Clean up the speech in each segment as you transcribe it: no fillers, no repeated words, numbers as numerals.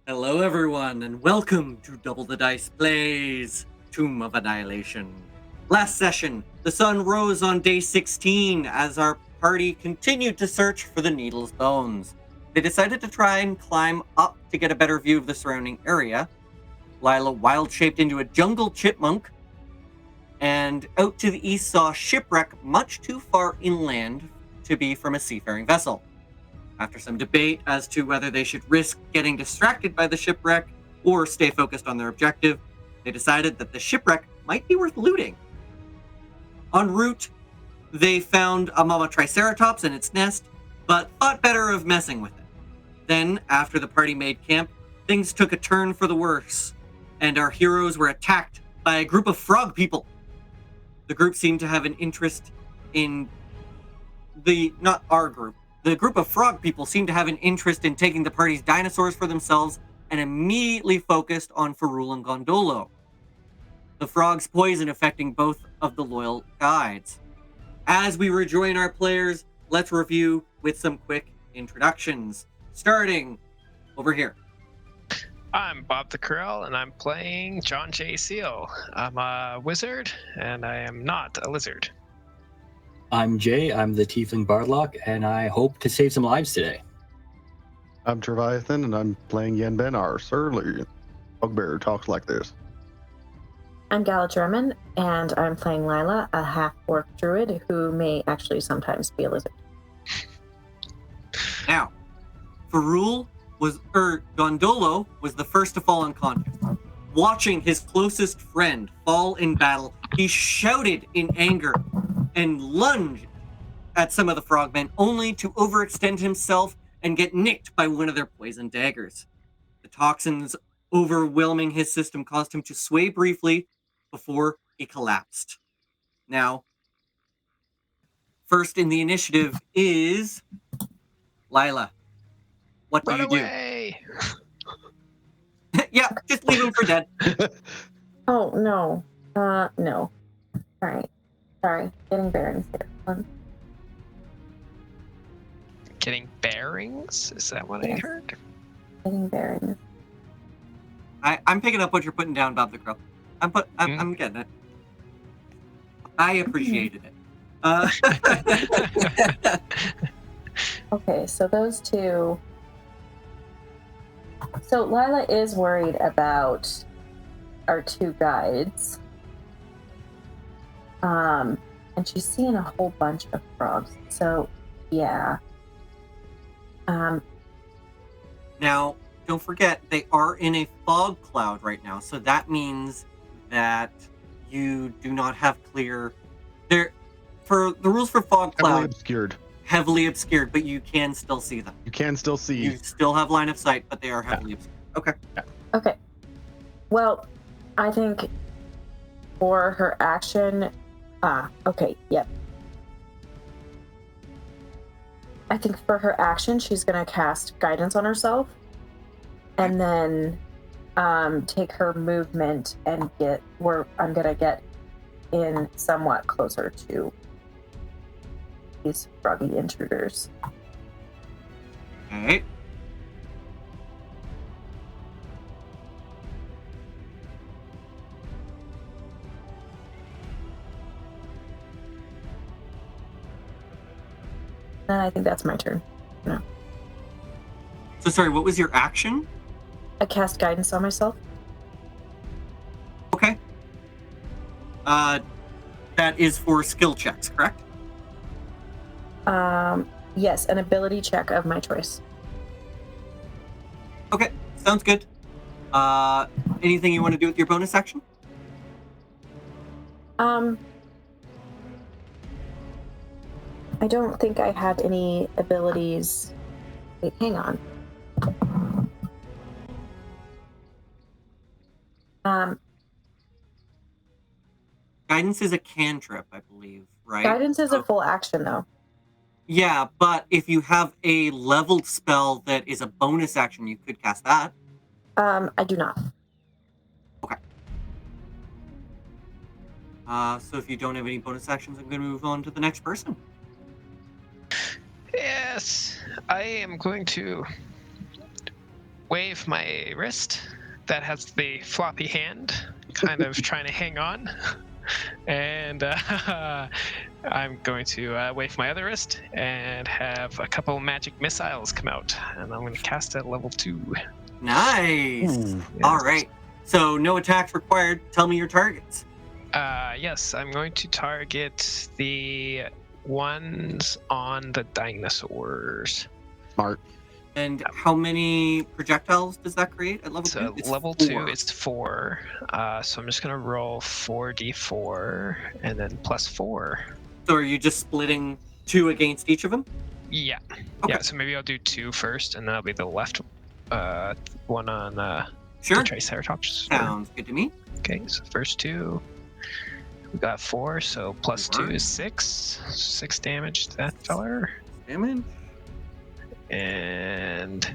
Hello everyone, and welcome to Double the Dice Plays Tomb of Annihilation. Last session, the sun rose on day 16 as our party continued to search for the Needle's bones. They decided to try and climb up to get a better view of the surrounding area. Lila wild-shaped into a jungle chipmunk, and out to the east saw a shipwreck much too far inland to be from a seafaring vessel. After some debate as to whether they should risk getting distracted by the shipwreck or stay focused on their objective, they decided that the shipwreck might be worth looting. En route, they found a mama Triceratops and its nest, but thought better of messing with it. Then, after the party made camp, things took a turn for the worse, and our heroes were attacked by a group of frog people. The group seemed to have an interest in not our group. The group of frog people seemed to have an interest in taking the party's dinosaurs for themselves and immediately focused on Ferrul and Gondolo, the frog's poison affecting both of the loyal guides. As we rejoin our players, let's review with some quick introductions. Starting over here. I'm Bob the Corral, and I'm playing John J. Seal. I'm a wizard, and I am not a lizard. I'm Jay, I'm the Tiefling Bardlock, and I hope to save some lives today. I'm Treviathan, and I'm playing Yen Ben, our surly bugbear talks like this. I'm Galadrimmon, and I'm playing Lila, a half-orc druid who may actually sometimes be a lizard. Now, Gondolo was the first to fall unconscious. Watching his closest friend fall in battle, he shouted in anger and lunged at some of the frogmen, only to overextend himself and get nicked by one of their poison daggers. The toxins overwhelming his system caused him to sway briefly before he collapsed. Now, first in the initiative is Lila. What do Run you away! do? Yeah, just leave him for dead. Oh, no. No. Alright. Sorry. Getting bearings here. Getting bearings? Is that what I heard? Getting bearings. I'm picking up what you're putting down, Bob the Crow. I'm getting it. I appreciated it. Okay, so those two... So Lila is worried about our two guides. And she's seeing a whole bunch of frogs. So, yeah. Now, don't forget, they are in a fog cloud right now, so that means that you do not have clear... For the rules for fog cloud... Heavily obscured, but you can still see them. You can still see. You still have line of sight, but they are heavily obscured. Okay. Yeah. Okay. Well, I think for her action... okay, yep. I think for her action, she's going to cast Guidance on herself. And then take her movement and I'm going to get in somewhat closer to these froggy intruders. Okay. And I think that's my turn. No. So sorry, what was your action? I cast Guidance on myself. Okay. That is for skill checks, correct? Yes, an ability check of my choice. Okay, sounds good. Anything you want to do with your bonus action? I don't think I have any abilities. Wait, hang on. Guidance is a cantrip, I believe, right? Guidance is a full action, though. Yeah, but if you have a leveled spell that is a bonus action, you could cast that. I do not. Okay. So if you don't have any bonus actions, I'm going to move on to the next person. Yes, I am going to wave my wrist that has the floppy hand, kind of trying to hang on. And I'm going to wave my other wrist and have a couple magic missiles come out. And I'm going to cast at level 2. Nice. Ooh. All right. So no attacks required. Tell me your targets. Yes, I'm going to target the ones on the dinosaurs. Smart. And how many projectiles does that create at level 2? So It's level 4. 2, it's 4. So I'm just going to roll 4d4 and then plus 4. So are you just splitting 2 against each of them? Yeah. Okay. Yeah, so maybe I'll do 2 first, and then I'll be the left one on the Sure. Triceratops. Sounds good to me. Okay, so first 2. We got 4, so plus 2 Alright. is 6. 6 damage to that feller. Damage. And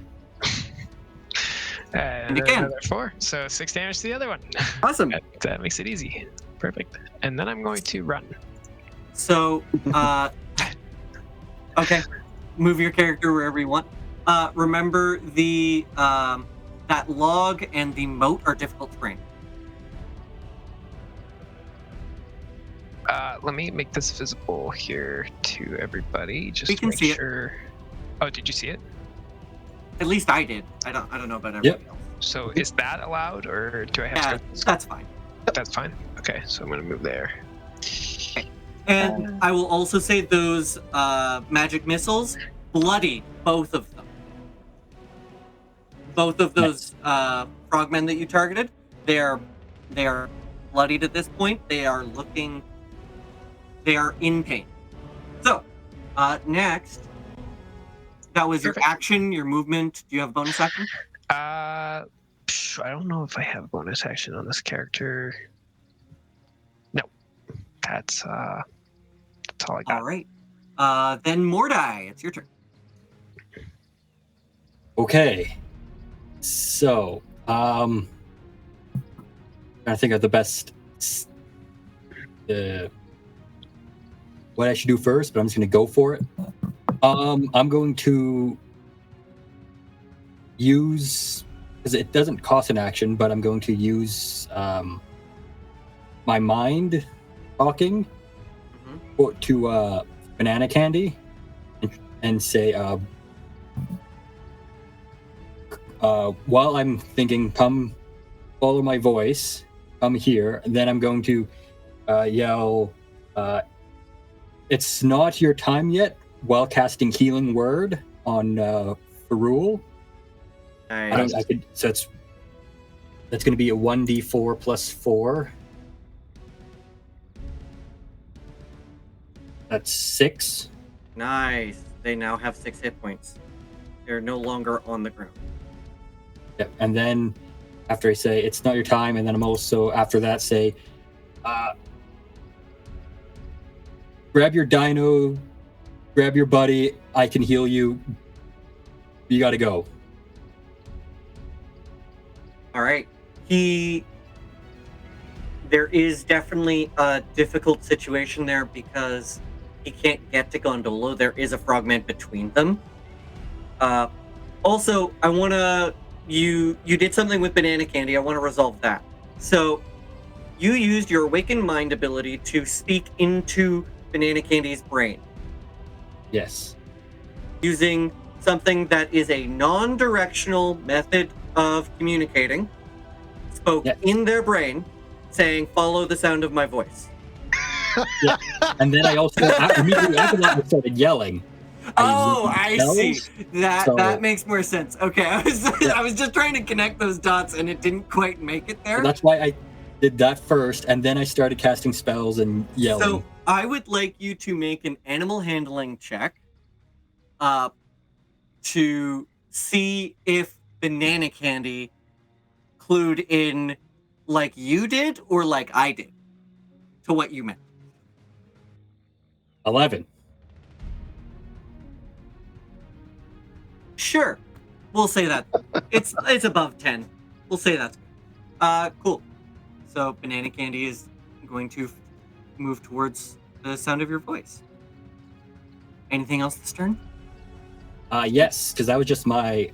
again. another 4, so 6 damage to the other one. Awesome. That makes it easy. Perfect. And then I'm going to run. So, okay, move your character wherever you want. Remember the that log and the moat are difficult terrain. Let me make this visible here to everybody. Just We can make see it. sure. Oh, did you see it? At least I did. I don't know about everybody else. So is that allowed, or do I have Yeah, to? that's fine. That's fine. Okay, so I'm gonna move there. And I will also say those magic missiles bloody both of them. Both of those frogmen that you targeted, they are bloodied at this point. They are in pain. So, next, that was your Perfect. action, your movement. Do you have a bonus action? I don't know if I have bonus action on this character. No, that's all I got. All right. Then Mordai, it's your turn. Okay. So, I think of the best what I should do first, but I'm just going to go for it. I'm going to use, because it doesn't cost an action, but I'm going to use my mind talking to Banana Candy and say, while I'm thinking, come follow my voice, come here, and then I'm going to yell, it's not your time yet, while casting Healing Word on Farul. Nice. So that's going to be a 1d4 plus 4. That's 6. Nice. They now have 6 hit points. They're no longer on the ground. Yep. And then after I say it's not your time, and then I'm also after that say, grab your dino, grab your buddy. I can heal you. You got to go. All right. There is definitely a difficult situation there because he can't get to Gondolo. There is a frogman between them. Also, I want to... You did something with Banana Candy. I want to resolve that. So, you used your Awakened Mind ability to speak into Banana Candy's brain. Yes. Using something that is a non-directional method of communicating. Spoke in their brain, saying, follow the sound of my voice. Yeah. And then I also, immediately after that, I started yelling. I see. So- That makes more sense. Okay, I was just trying to connect those dots, and it didn't quite make it there. So that's why I did that first, and then I started casting spells and yelling. So I would like you to make an animal handling check, to see if Banana Candy clued in like you did or like I did to what you meant. 11. Sure, we'll say that. It's above 10. We'll say that's good. Cool. So Banana Candy is going to move towards the sound of your voice. Anything else this turn? Yes, because that was just my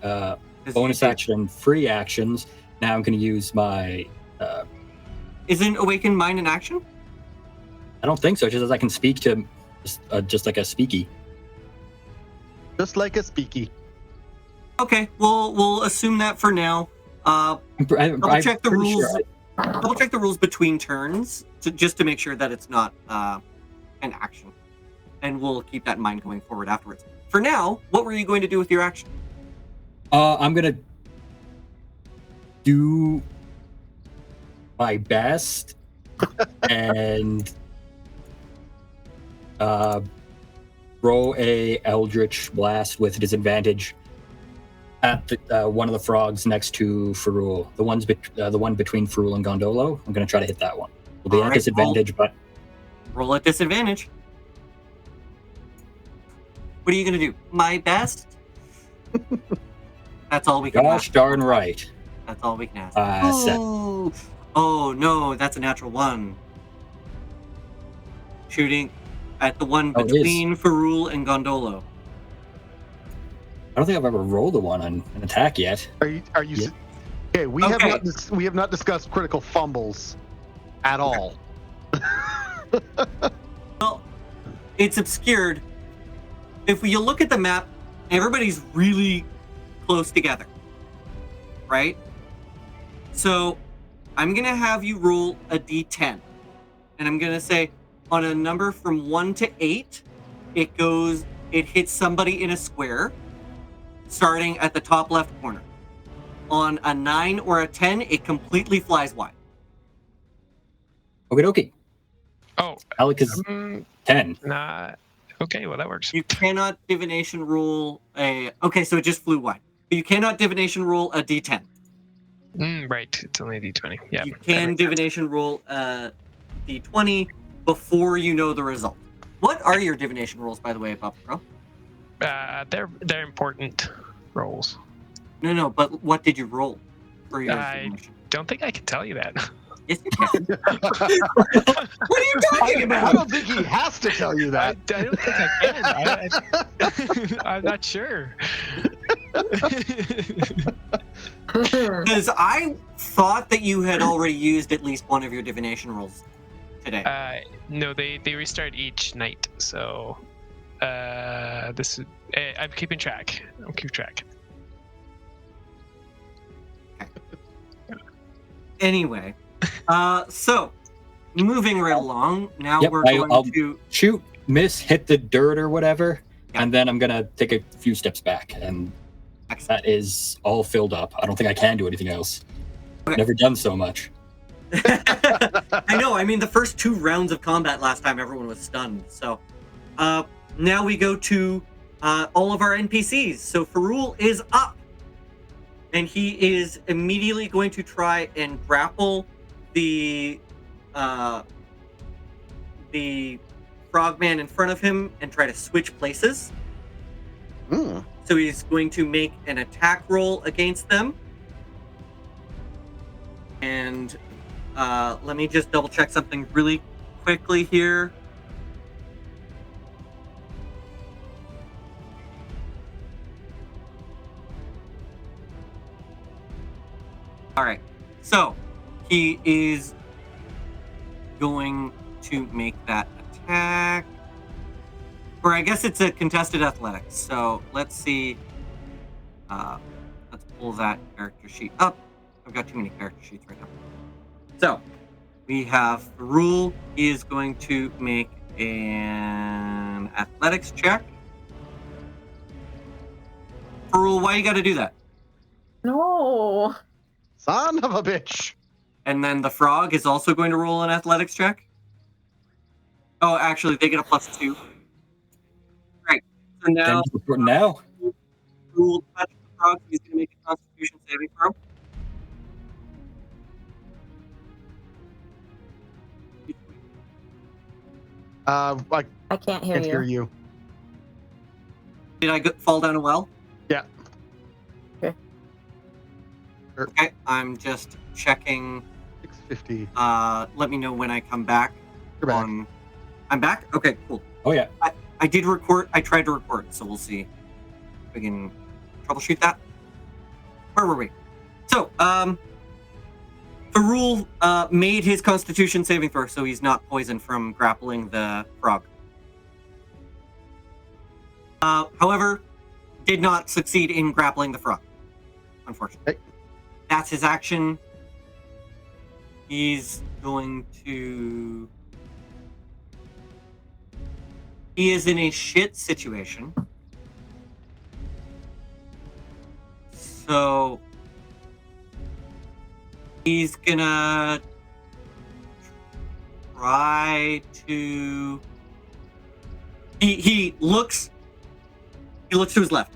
bonus action and free actions. Now I'm going to use my. Isn't Awaken Mind an action? I don't think so. Just as I can speak to, just like a speaky. Just like a speaky. Okay, we'll assume that for now. Double check the rules. Sure Double check the rules between turns just to make sure that it's not an action, and we'll keep that in mind going forward afterwards. For now, what were you going to do with your action? I'm gonna do my best and roll a Eldritch Blast with disadvantage at one of the frogs next to Ferrul. The one between Ferrul and Gondolo. I'm gonna try to hit that one. It'll be at disadvantage, but roll at disadvantage. What are you gonna do? My best. That's all we can. Gosh darn right. That's all we can ask. Oh no, that's a natural 1. Shooting at the one between Ferrul and Gondolo. I don't think I've ever rolled a one on an attack yet. Are you? Yeah. Okay, we have not discussed critical fumbles at all. Well, it's obscured. If you look at the map, everybody's really close together, right? So I'm gonna have you roll a d10, and I'm gonna say on a number from 1 to 8, it hits somebody in a square, starting at the top left corner. On a 9 or a 10, it completely flies wide. Okie dokie. Oh, Alec is 10. nah. Okay, well that works. You cannot divination roll a. Okay, so it just flew wide. But you cannot divination roll a d10. Right, it's only a d20. Yeah. You can divination roll a d20 before you know the result. What are your divination rolls, by the way, Bob Pro? They're important rolls. No, but what did you roll for your divination? Don't think I can tell you that. Yes, you can. What are you talking I about? don't think he has to tell you I that. don't think I can. I'm not sure. Because I thought that you had already used at least one of your divination rolls today. No, they restart each night. So this is, I'm keeping track. I'll keep track. Anyway, so moving right along. Now Yep, we're going I'll to shoot, miss, hit the dirt or whatever, Yeah. and then I'm gonna take a few steps back, and Excellent. that is all filled up. I don't think I can do anything else. Okay. Never done so much. I know. I mean, the first 2 rounds of combat last time, everyone was stunned. So now we go to all of our NPCs. So Ferrul is up, and he is immediately going to try and grapple the frogman in front of him and try to switch places. So he's going to make an attack roll against them. And let me just double check something really quickly here. All right, so he is going to make that attack. Or I guess it's a contested athletics. So let's see. Let's pull that character sheet up. I've got too many character sheets right now. So we have Ferrul. He is going to make an athletics check. Ferrul, why you got to do that? No. Son of a bitch. And then the frog is also going to roll an athletics check. Oh, actually, they get a +2. Right. So now, Now, Ferrul touches the frog. He's going to make a Constitution saving throw. I I can't hear can't you. hear you. Did I fall down a well? Yeah. Okay, I'm just checking. 650. Let me know when I come back. You're back. I'm back? Okay, cool. oh yeah, I did record. I tried to record, so we'll see if we can troubleshoot that. where were we? So, Farul made his Constitution saving throw, so he's not poisoned from grappling the frog. However, did not succeed in grappling the frog, unfortunately. Okay. That's his action. He's going to... He is in a shit situation. So... He's gonna try to... He looks to his left.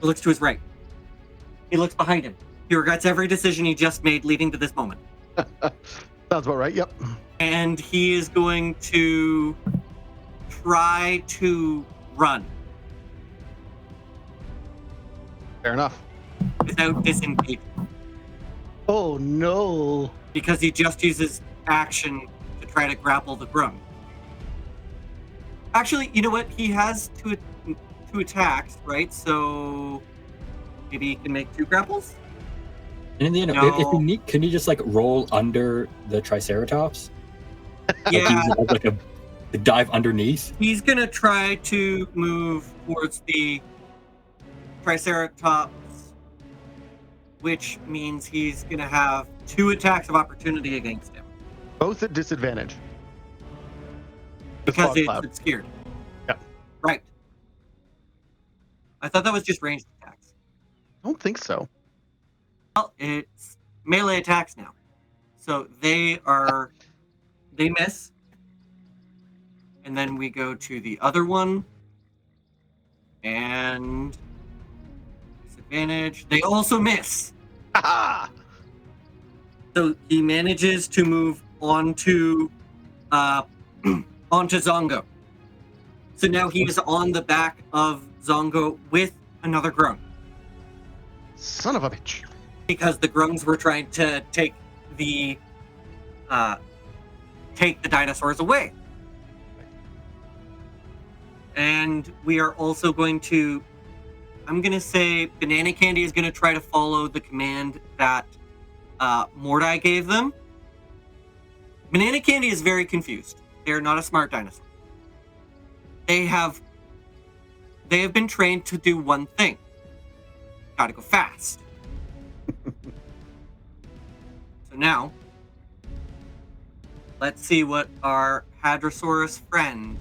He looks to his right. He looks behind him. He regrets every decision he just made leading to this moment. Sounds about right. Yep. And he is going to try to run Fair enough. without disengaging. Oh no. Because he just uses action to try to grapple the grung. Actually, you know what? He has two attacks, right? So maybe he can make 2 grapples? And in the end, No. if you need, can you just like roll under the Triceratops? Yeah, Like, use it as, like a dive underneath. he's gonna try to move towards the Triceratops, which means he's gonna have 2 attacks of opportunity against him Both at disadvantage. because fog it's cloud. obscured. Yeah. Right. I thought that was just ranged attacks. I don't think so. Well, it's melee attacks now. So they miss. And then we go to the other one. And disadvantage. They also miss. Ah! So he manages to move onto Zongo. So now he is on the back of Zongo with another grung. Son of a bitch. Because the grungs were trying to take the dinosaurs away. And we are also going to, I'm going to say Banana Candy is going to try to follow the command that Mordai gave them. Banana Candy is very confused. They are not a smart dinosaur. They have been trained to do one thing. Gotta go fast. So now, let's see what our Hadrosaurus friend.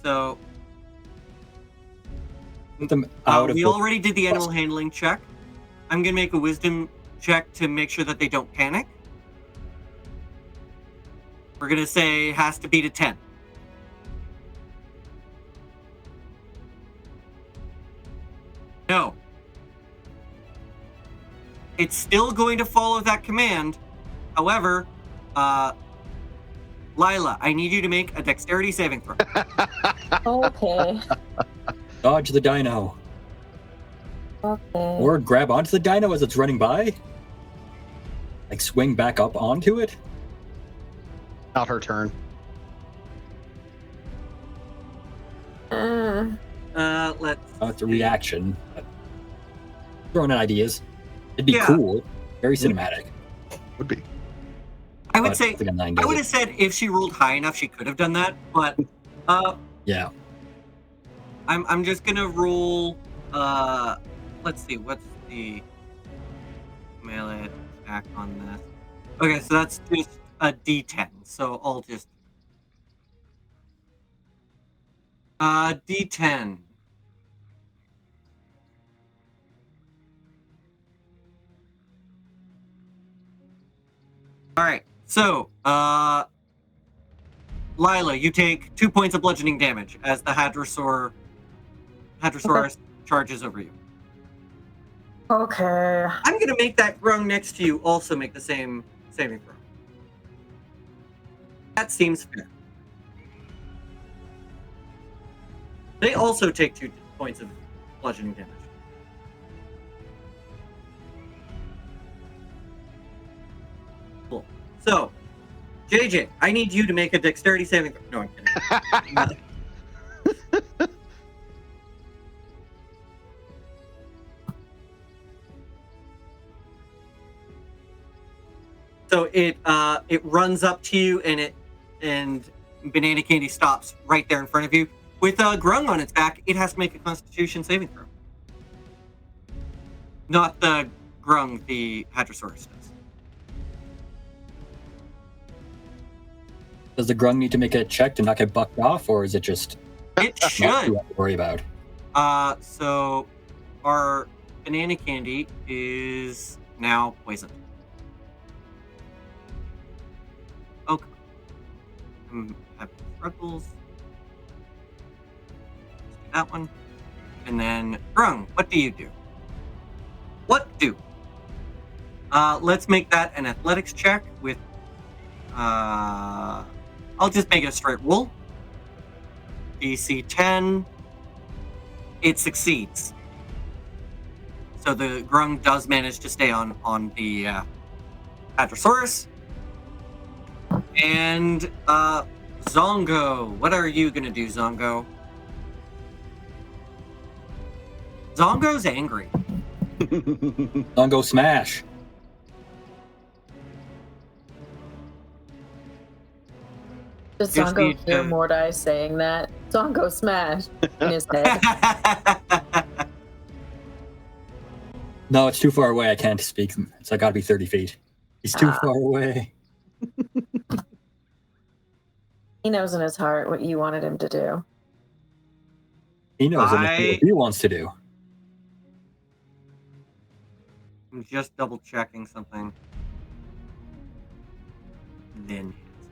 So Get them out of we the- already did the animal handling check. I'm gonna make a wisdom check to make sure that they don't panic. We're gonna say has to beat a 10. No. It's still going to follow that command. However, Lila, I need you to make a dexterity saving throw. Okay. Dodge the dino. Okay. Or grab onto the dino as it's running by. Like swing back up onto it. Not her turn. Let's. It's a see. reaction. But throwing in ideas. It'd be Yeah. cool. Very cinematic. Would be. I would but say I think a 9 I does would it. have said if she rolled high enough, she could have done that. But Yeah. I'm just gonna roll. Let's see. What's the melee attack on this? Okay, so that's just a D10. So I'll just D10. All right. So Lila, you take 2 points of bludgeoning damage as the Hadrosaurus charges over you. Okay. I'm gonna make that grung next to you also make the same saving throw. That seems fair. They also take 2 points of bludgeoning damage. Cool. So, JJ, I need you to make a dexterity saving throw. No, I'm kidding. So it runs up to you, and Banana Candy stops right there in front of you. With Grung on its back, it has to make a Constitution saving throw. Not the Grung, the Hadrosaurus does. Does the Grung need to make a check to not get bucked off, or is it just It not should. to worry about? So our Banana Candy is now poisoned. Okay. I'm having struggles. That one. And then Grung, what do you do? Let's make that an athletics check with I'll just make it a straight roll. DC 10. It succeeds. So the Grung does manage to stay on the Hadrosaurus. And Zongo, what are you gonna do, Zongo? Zongo's angry. Zongo smash. Does Just Zongo need hear to- Mordai saying that? Zongo smash in his head. No, it's too far away. I can't speak. It's I gotta be 30 feet. He's too far away. He knows in his heart what you wanted him to do. He knows what he wants to do. I'm just double checking something. Then hits.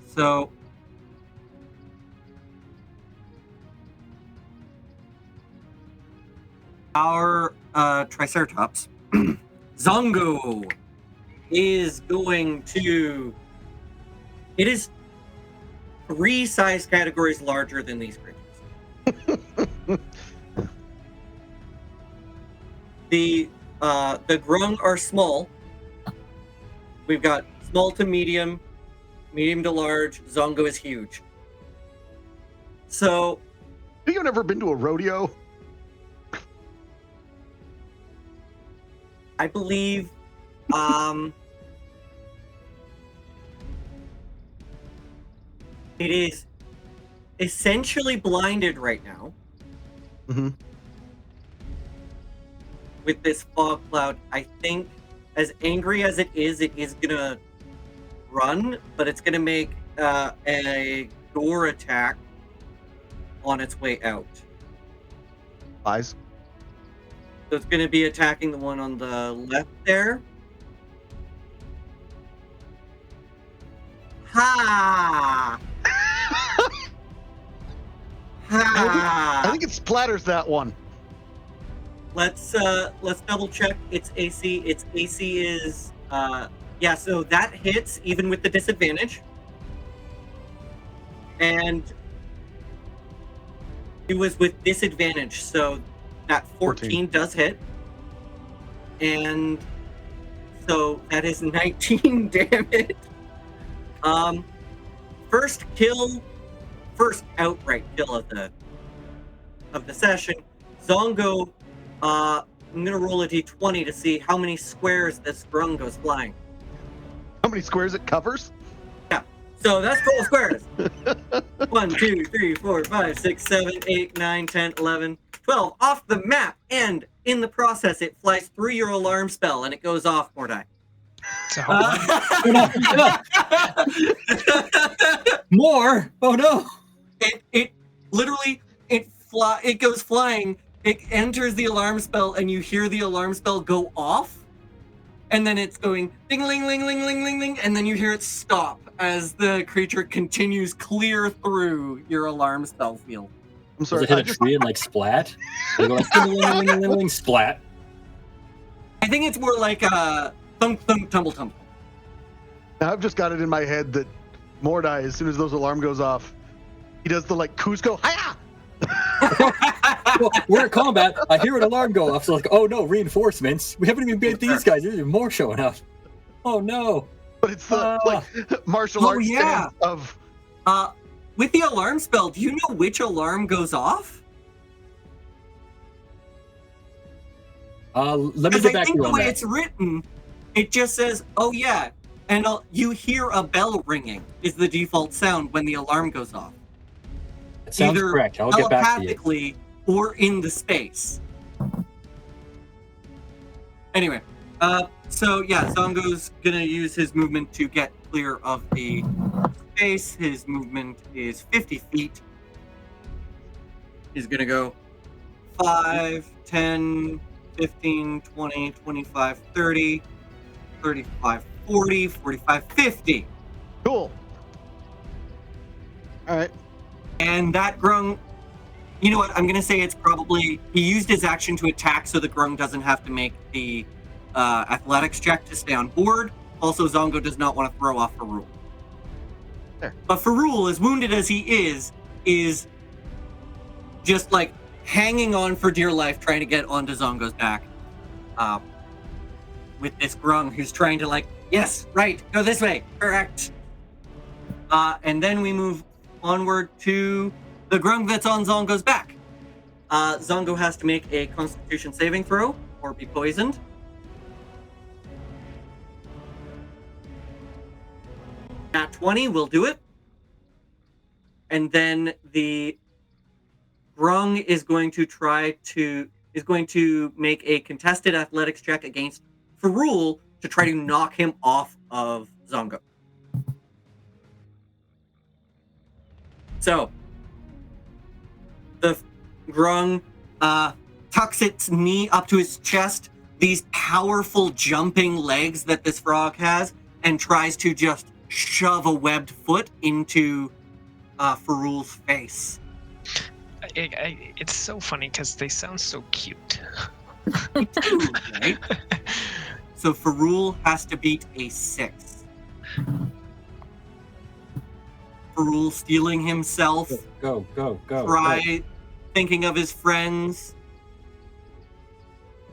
Okay. So our Triceratops, Zongo, is going to. It is 3 size categories larger than these creatures. The Grung are small. We've got small to medium, medium to large. Zongo is huge. So, Have you ever been to a rodeo? I believe, it is essentially blinded right now. Mm-hmm. With this fog cloud. I think, as angry as it is gonna run, but it's gonna make a door attack on its way out. Eyes. So it's gonna be attacking the one on the left there. Ha! Ha! I think it splatters that one. Let's double check its AC. Its AC is yeah, so that hits even with the disadvantage. And it was with disadvantage, so that 14 does hit. And so that is 19 damage. First outright kill of the session. Zongo, I'm gonna roll a d20 to see how many squares this Grung goes flying. How many squares it covers? Yeah, so that's 12 squares. 1, 2, 3, 4, 5, 6, 7, 8, 9, 10, 11, 12 off the map, and in the process it flies through your alarm spell and it goes off, Mordai. So, More? Oh no! It literally it goes flying. It enters the alarm spell, and you hear the alarm spell go off, and then it's going ding ling ling ling ling ling ling, and then you hear it stop as the creature continues clear through your alarm spell field. I'm Does sorry. it hit a tree and like splat? They go like ding, splat. I think it's more like a thump thump tumble tumble. I've just got it in my head that Mordai, as soon as those alarm goes off, he does the like Cusco, hiya! Well, we're at combat. I hear an alarm go off. So like, oh no, reinforcements. We haven't even beat these guys. There's even more showing up. Oh no. But it's the like martial arts stance of. With the alarm spell, do you know which alarm goes off? Let me Because get I back to think you the on way that. it's written, It just says, "Oh yeah," and you hear a bell ringing. Is the default sound when the alarm goes off? That sounds Either correct. I'll get back to you. telepathically or in the space. Anyway, so yeah, Zongo's gonna use his movement to get clear of the space. His movement is 50 feet. He's gonna go 5, 10, 15, 20, 25, 30, 35, 40, 45, 50. Cool. All right. And that grung, you know what? I'm gonna say it's probably he used his action to attack, so the grung doesn't have to make the athletics check to stay on board. Also, Zongo does not want to throw off Farul. There. But Farul, as wounded as he is just like hanging on for dear life, trying to get onto Zongo's back. With this grung who's trying to like, yes, right, go this way, correct. And then we move onward to the grung that's on Zongo's back. Zongo has to make a Constitution saving throw or be poisoned. Nat 20 will do it. And then the grung is going to make a contested athletics check against Farul to try to knock him off of Zongo. So the grung tucks its knee up to his chest, these powerful jumping legs that this frog has, and tries to just shove a webbed foot into Farul's face. It's so funny because they sound so cute. Right? So Farul has to beat a 6. Farul steeling himself. Go. Try thinking of his friends.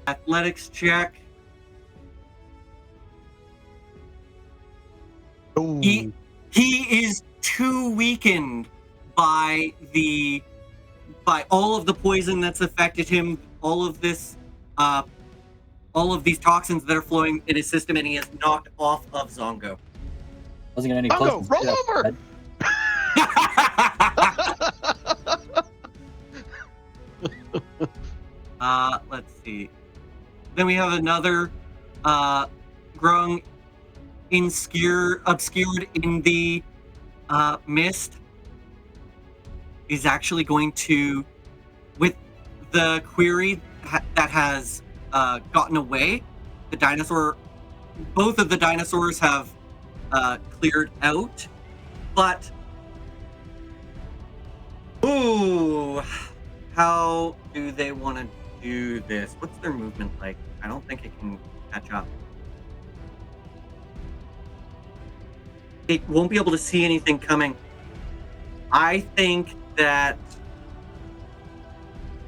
Athletics check. Ooh. He is too weakened by all of the poison that's affected him, all of these toxins that are flowing in his system, and he is knocked off of Zongo. Wasn't getting any Zongo, closer. roll over! Let's see. Then we have another grung obscured in the mist. Is actually going to, with the query that has gotten away, both of the dinosaurs have cleared out, but how do they want to do this? What's their movement like? I don't think it can catch up. It won't be able to see anything coming. I think that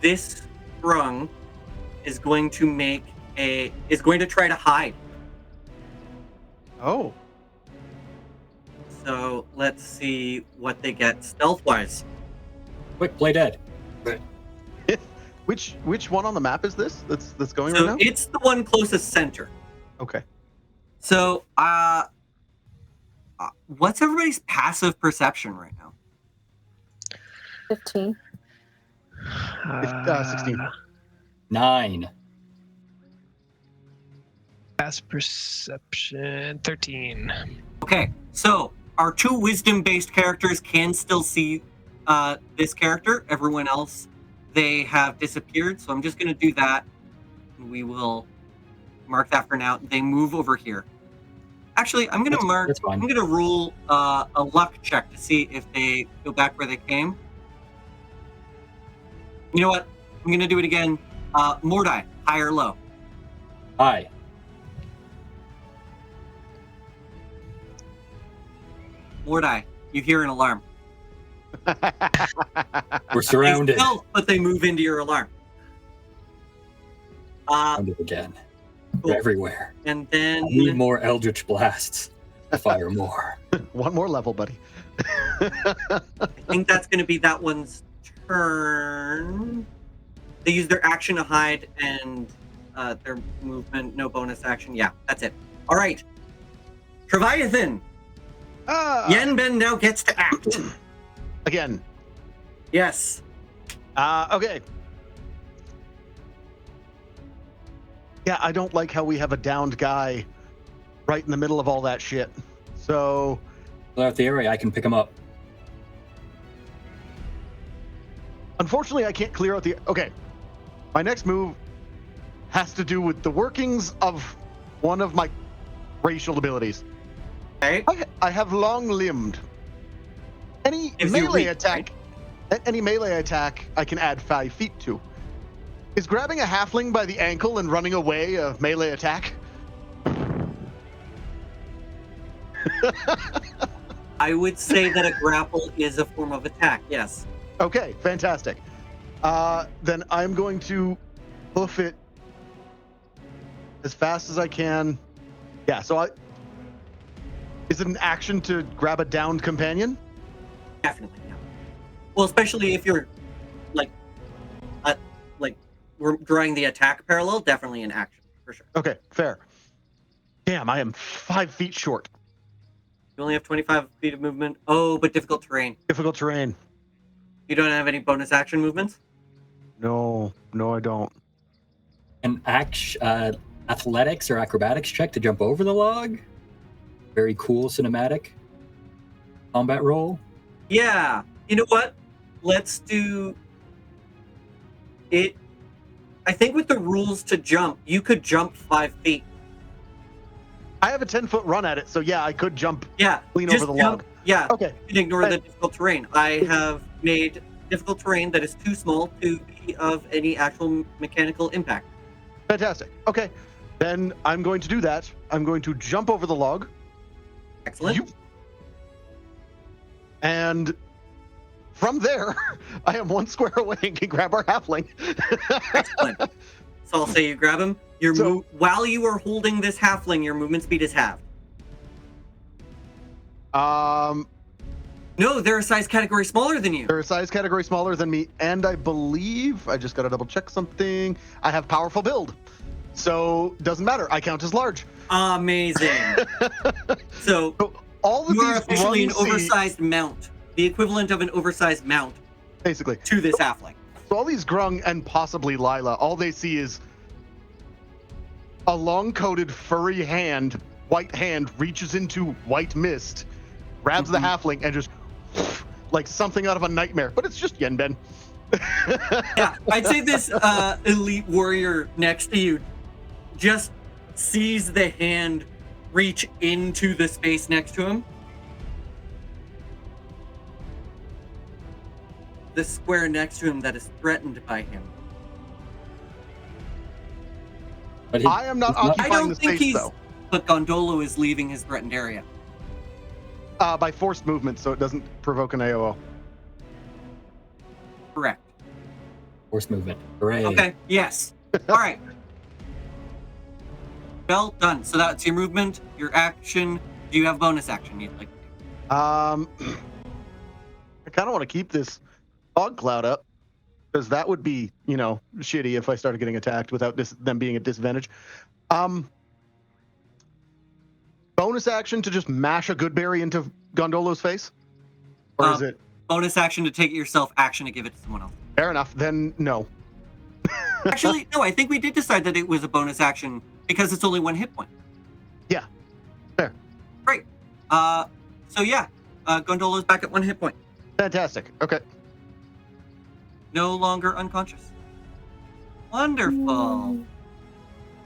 this grung is going to try to hide. Oh. So let's see what they get stealth-wise. Quick, play dead. Which one on the map is this? That's going So right now? it's the one closest center. Okay. So what's everybody's passive perception right now? 15. 16. 9. Passive perception 13. Okay, so our 2 wisdom-based characters can still see this character. Everyone else, they have disappeared. So I'm just going to do that. We will mark that for now. They move over here. Actually, I'm going to mark. That's fine. I'm going to roll a luck check to see if they go back where they came. You know what? I'm going to do it again. Mordai, high or low? Hi. Mordai, you hear an alarm. We're surrounded. They stealth, but they move into your alarm. Surrounded again. Cool. They're everywhere. And then I need more Eldritch Blasts to fire more. One more level, buddy. I think that's going to be that one's turn. They use their action to hide and their movement, no bonus action. Yeah, that's it. All right. Treviathan. Yenben now gets to act. Again. Yes. Okay. Yeah, I don't like how we have a downed guy right in the middle of all that shit. So... Clear out the area, I can pick him up. Unfortunately, I can't clear out the... Okay. My next move has to do with the workings of one of my racial abilities. Okay. I have long-limbed. Any Gives you melee reach, attack... Any melee attack I can add 5 feet to. Is grabbing a halfling by the ankle and running away a melee attack? I would say that a grapple is a form of attack, yes. Okay, fantastic. Then I'm going to hoof it as fast as I can. Yeah, so is it an action to grab a downed companion? Definitely, yeah. Well, especially if you're, we're drawing the attack parallel, definitely an action, for sure. Okay, fair. Damn, I am 5 feet short. You only have 25 feet of movement. Oh, but difficult terrain. Difficult terrain. You don't have any bonus action movements? No, I don't. An athletics or acrobatics check to jump over the log. Very cool cinematic combat roll. Yeah. You know what? Let's do it. I think with the rules to jump, you could jump 5 feet. I have a 10-foot run at it, so yeah, I could jump clean just over the jump. log. Yeah. Okay. You can ignore the difficult terrain. I have made difficult terrain that is too small to be of any actual mechanical impact. Fantastic. Okay. Then I'm going to do that. I'm going to jump over the log. Excellent. And from there, I am 1 square away and can grab our halfling. Excellent. So I'll say you grab him. While you are holding this halfling, your movement speed is halved. No, they're a size category smaller than you. They're a size category smaller than me, and I believe I just got to double check something. I have powerful build, so doesn't matter. I count as large. Amazing. So all of you are these officially an oversized mount, the equivalent of an oversized mount, basically, to this halfling. So all these grung and possibly Lila, all they see is a long-coated furry hand, white hand reaches into white mist, grabs the halfling, and just like something out of a nightmare. But it's just Yenben. Yeah, I'd say this elite warrior next to you just sees the hand reach into the space next to him. The square next to him that is threatened by him. But I am not occupying the space, though. But Gondolo is leaving his threatened area. By forced movement, so it doesn't provoke an AOO. Correct. Force movement. Hooray. Okay, yes. All right. Well done. So that's your movement, your action. Do you have bonus action you'd like to do? I kind of want to keep this fog cloud up, because that would be, shitty if I started getting attacked without them being at disadvantage. Bonus action to just mash a good berry into Gondolo's face? Or is it? Bonus action to take it yourself, action to give it to someone else. Fair enough, then no. Actually, no, I think we did decide that it was a bonus action because it's only 1 hit point. Yeah, fair. Great. Gondolo's back at 1 hit point. Fantastic, okay. No longer unconscious. Wonderful.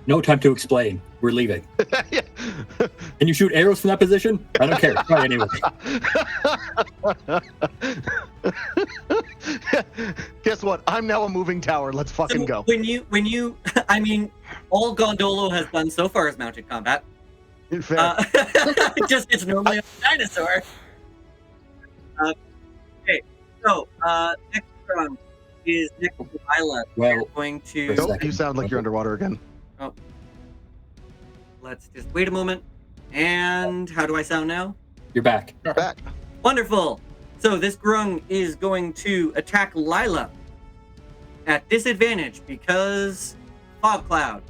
No time to explain. We're leaving. Yeah. Can you shoot arrows from that position? I don't care. Try anyway. Guess what? I'm now a moving tower. Let's fucking go. When you, I mean, all Gondolo has done so far is mounted combat. Fair. It's normally a dinosaur. Okay, so next round is next to Lila. Well, We're going to. Nope, you sound like you're underwater again. Oh. Let's just wait a moment. And how do I sound now? You're back. You're back. Wonderful. So this grung is going to attack Lila at disadvantage because fog cloud.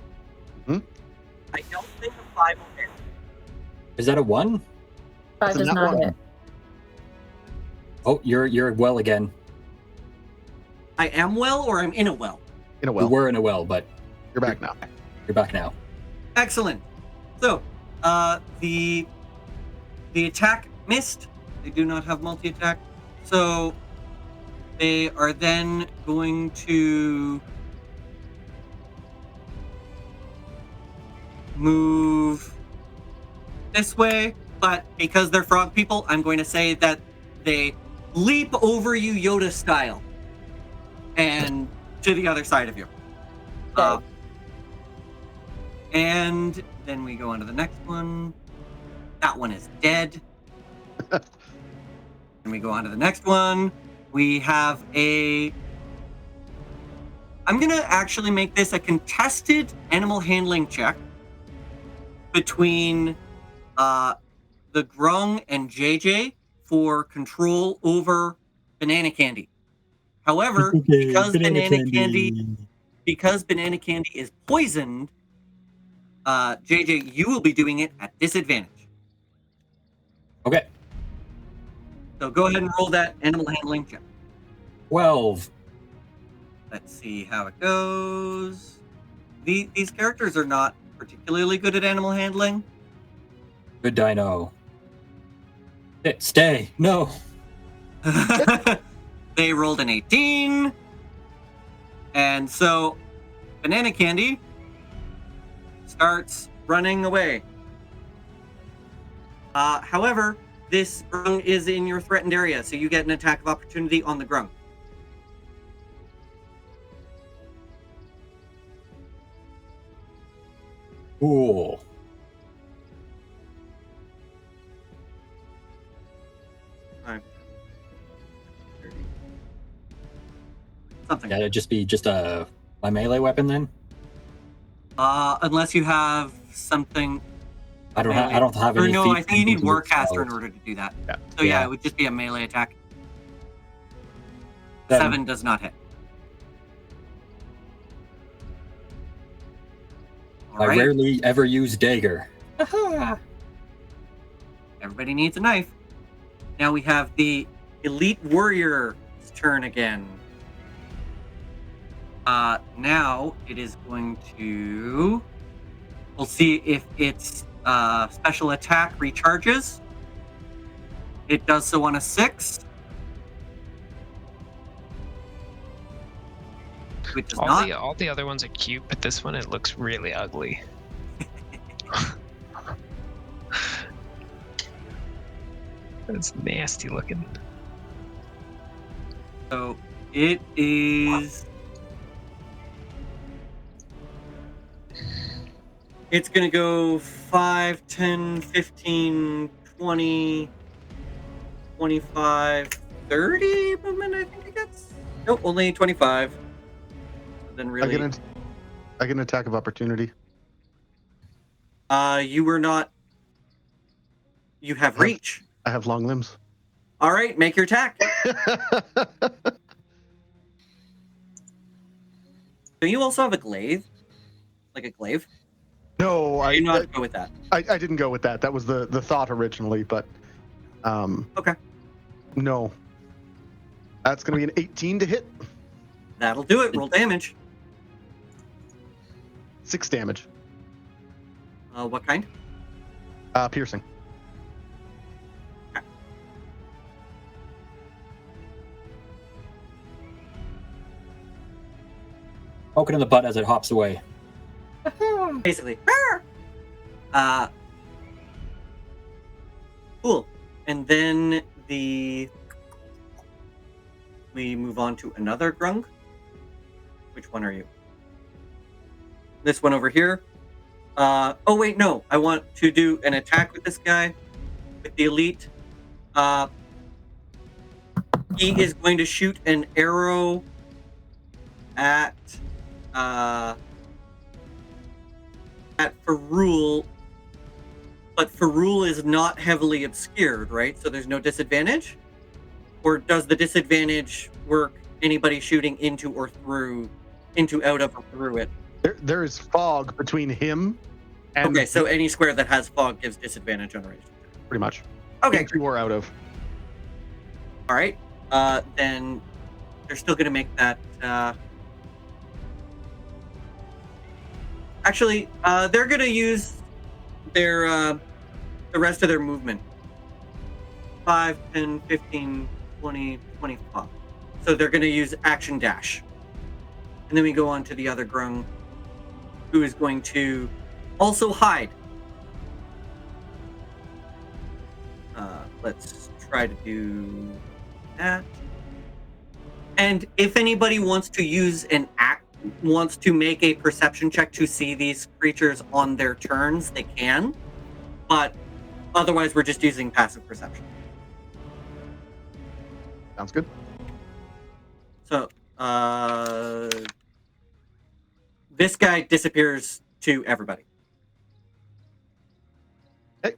I don't think a 5 will hit. Is that a 1? Five does Not not one. hit. Oh, you're well again. I am well, or I'm in a well? In a You well. were in a well, but You're back now. you're back now. Excellent. So, the attack missed. They do not have multi-attack. So, they are then going to move this way, but because they're frog people, I'm going to say that they leap over you Yoda style and to the other side of you. And then we go on to the next one. That one is dead. And we go on to the next one. We have I'm going to actually make this a contested animal handling check between the Grung and JJ for control over Banana Candy. However, because Banana Candy is poisoned, JJ, you will be doing it at disadvantage. Okay. So go ahead and roll that animal handling check. 12. Let's see how it goes. These characters are not particularly good at animal handling. Good dino. Stay. No. They rolled an 18. And so Banana Candy starts running away. However, this grung is in your threatened area, so you get an attack of opportunity on the grung. Cool. Something. Yeah, it'd just be my melee weapon then. Unless you have something. I don't have Or any. no, I think you need feats Warcaster in spells. order to do that. Yeah. So yeah, Yeah. it would just be a melee attack. Seven. 7 does not hit. All I right. rarely ever use dagger. Everybody needs a knife. Now we have the elite warrior's turn again. Now it is going to. We'll see if its special attack recharges. It does so on a 6. Which does not. All the other ones are cute, but this one, it looks really ugly. It's nasty looking. So it is. It's going to go 5, 10, 15, 20, 25, 30 movement, I think it gets. Nope, only 25. Then really. I get an attack of opportunity. You were not. You have reach. I have long limbs. All right, make your attack. Do you also have a glaive? Like a glaive? No, I do not go with that. I didn't go with that. That was the thought originally, but Okay. no. That's gonna be an 18 to hit. That'll do it. Roll damage. 6 damage. What kind? Piercing. Poke it in the butt as it hops away. Basically. Cool. And then we move on to another grung. Which one are you? This one over here. Oh wait, no. I want to do an attack with this guy, with the elite. He is going to shoot an arrow at Ferrul, but Ferrul is not heavily obscured, right? So there's no disadvantage? Or does the disadvantage work anybody shooting into or through, out of or through it? There is fog between him And Okay, so any square that has fog gives disadvantage on ranged attacks. pretty much. Okay, Into or out of. all right. Then they're still going to make that. Actually, they're going to use their the rest of their movement. 5, 10, 15, 20, 25. So they're going to use action dash. And then we go on to the other grung, who is going to also hide. Let's try to do that. And if anybody wants to use wants to make a perception check to see these creatures on their turns, they can. But otherwise, we're just using passive perception. Sounds good. So, this guy disappears to everybody. Okay.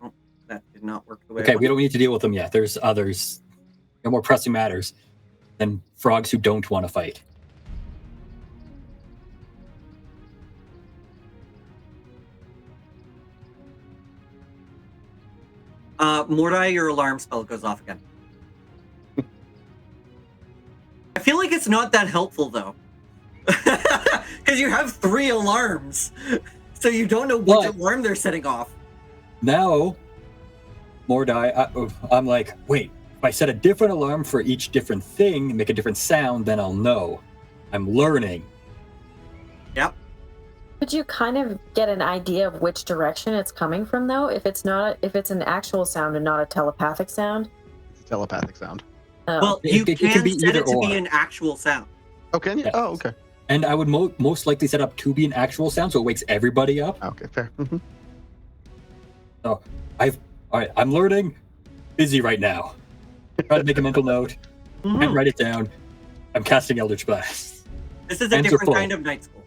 Oh, that did not work the way. Okay, we don't need to deal with them yet. There's others. No more pressing matters than frogs who don't want to fight. Mordai, your alarm spell goes off again. I feel like it's not that helpful though, because you have 3 alarms, so you don't know which alarm they're setting off. Now, Mordai, I'm like, wait, if I set a different alarm for each different thing and make a different sound, then I'll know. I'm learning. Yep. Could you kind of get an idea of which direction it's coming from, though? If it's an actual sound and not a telepathic sound? It's a telepathic sound. Oh. Well, you It can can be set either it to or. be an actual sound. Oh, can you? Yes. Oh, okay. And I would most likely set up to be an actual sound so it wakes everybody up. Okay, fair. Mm-hmm. So I'm learning. Busy right now. Try to make a mental note and write it down. I'm casting Eldritch Blast. This is a Hands are different full. kind of night school.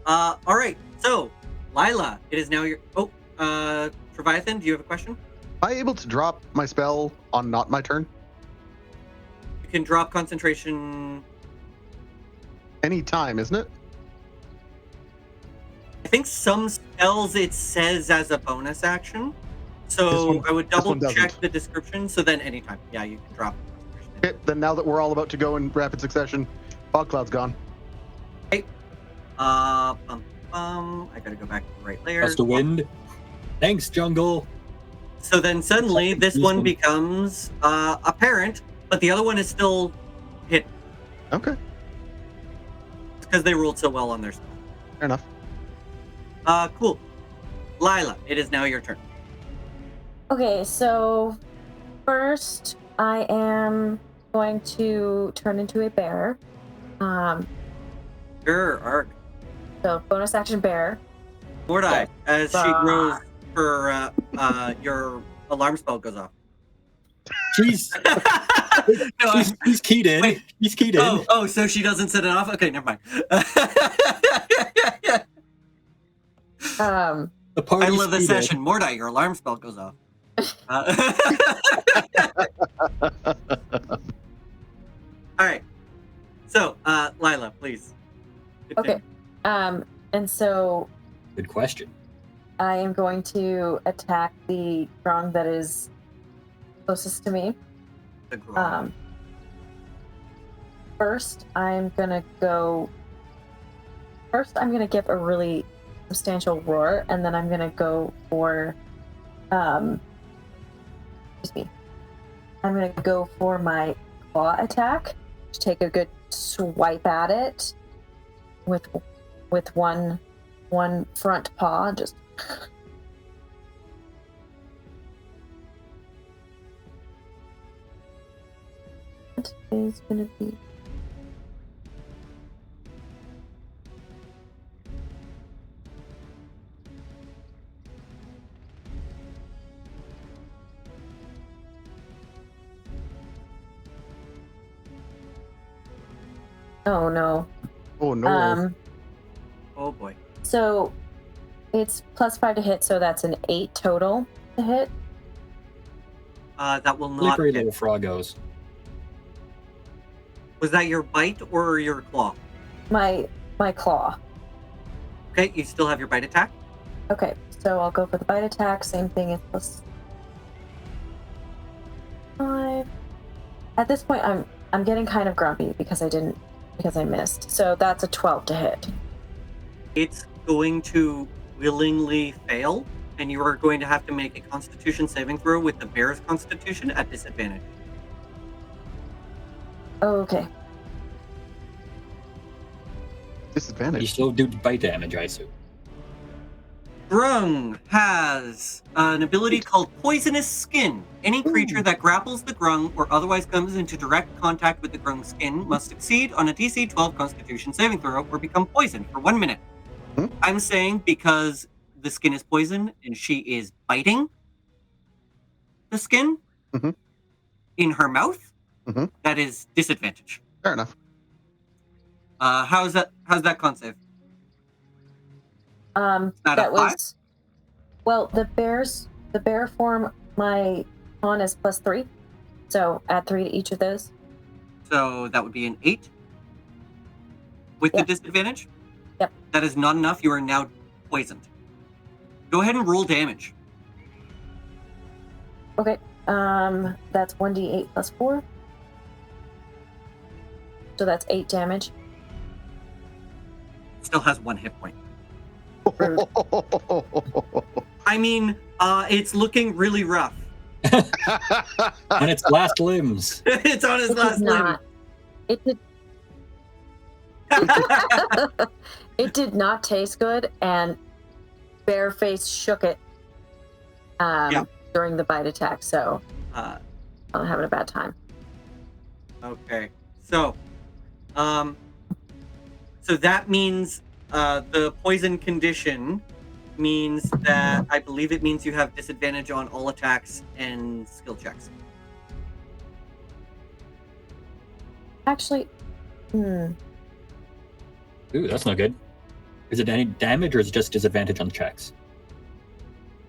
All right. So, Lila, it is now your. Oh, Treviathan, do you have a question? Am I able to drop my spell on not my turn? You can drop concentration. Any time, isn't it? I think some spells it says as a bonus action. So This one- I would this double one check doesn't. the description. So then anytime. Yeah, you can drop concentration. Okay, then now that we're all about to go in rapid succession, fog cloud's gone. I gotta go back to the right layer. Gust of wind. Thanks, jungle. So then suddenly this one becomes apparent, but the other one is still hidden Okay, because they rolled so well on their spell. fair enough. Cool. Lila, it is now your turn. Okay, so first I am going to turn into a bear. Sure, Ark. So bonus action bear. Mordai, as she grows, her your alarm spell goes off. Jeez. No, He's keyed in. Wait. He's keyed in. oh, so she doesn't set it off? Okay, never mind. The party's I love the keyed in. session. Mordai, your alarm spell goes off. All right. So, Lila, please. Okay. And so Good question. I am going to attack the grung that is closest to me. The grog. First, I'm gonna give a really substantial roar, and then I'm gonna go for, excuse me. I'm gonna go for my claw attack. Just take a good swipe at it with one front paw. Just. It is gonna be. Oh no. Oh no. Oh boy. So it's +5 to hit, so that's an 8 total to hit. That will not Slippery hit. little froggos. Was that your bite or your claw? My claw. Okay, you still have your bite attack. Okay, so I'll go for the bite attack. Same thing. It's +5. At this point, I'm getting kind of grumpy because I missed. So that's a 12 to hit. It's going to willingly fail, and you are going to have to make a Constitution saving throw with the bear's Constitution at disadvantage. Okay. Disadvantage. You still do bite damage, I assume. Grung has an ability called Poisonous Skin. Any creature that grapples the Grung or otherwise comes into direct contact with the Grung's skin must succeed on a DC 12 Constitution saving throw or become poisoned for 1 minute. I'm saying because the skin is poison and she is biting the skin in her mouth, that is disadvantage. Fair enough. How's that con save? That was well, the bear form, my con is +3, so add 3 to each of those. So that would be an 8 with the disadvantage. Yep. That is not enough. You are now poisoned. Go ahead and roll damage. Okay. That's 1d8 +4, so that's 8 damage. Still has 1 hit point. I mean, it's looking really rough. On its last limbs. It's on his last limb. It did. It did not taste good, and Bareface shook it during the bite attack. So I'm having a bad time. Okay, so that means the poison condition means that I believe it means you have disadvantage on all attacks and skill checks. Actually, Ooh, that's not good. Is it any damage or is it just disadvantage on checks?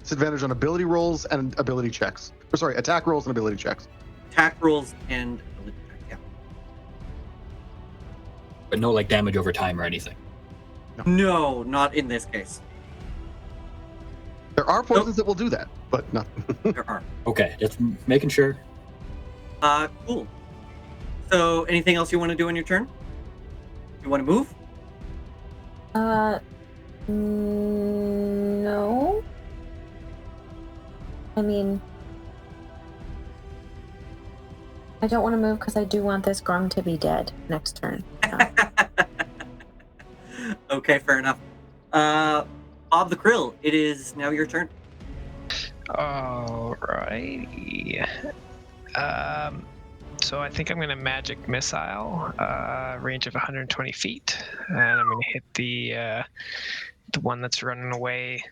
Disadvantage on ability rolls and ability checks. Or sorry, attack rolls and ability checks. Attack rolls and ability checks, yeah. But no like damage over time or anything. No, not in this case. There are poisons that will do that, but not. There are. Okay, just making sure. Cool. So, anything else you want to do on your turn? You want to move? No. I mean, I don't want to move because I do want this Grung to be dead next turn. Okay, fair enough. Bob the Krill, it is now your turn. Alrighty. So I think I'm going to magic missile, range of 120 feet, and I'm going to hit the one that's running away,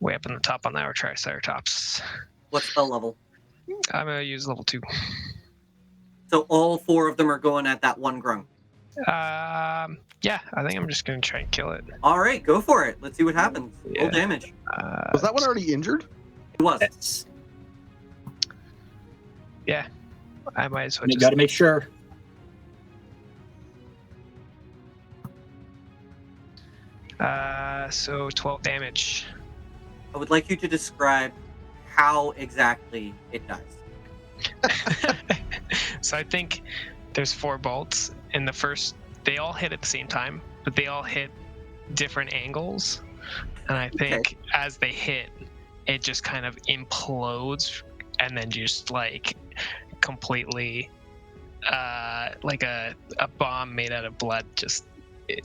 way up in the top on our Triceratops. What spell level? I'm going to use level 2. So all 4 of them are going at that one Grung. Yeah, I think I'm just going to try and kill it. All right, go for it. Let's see what happens. Yeah. Roll damage. Was that one already injured? It was. Yes. Yeah, I might as well You just... got to make sure. So 12 damage. I would like you to describe how exactly it does. So I think there's 4 bolts. In the first, they all hit at the same time, but they all hit different angles. And I think as they hit, it just kind of implodes and then just like completely like a bomb made out of blood just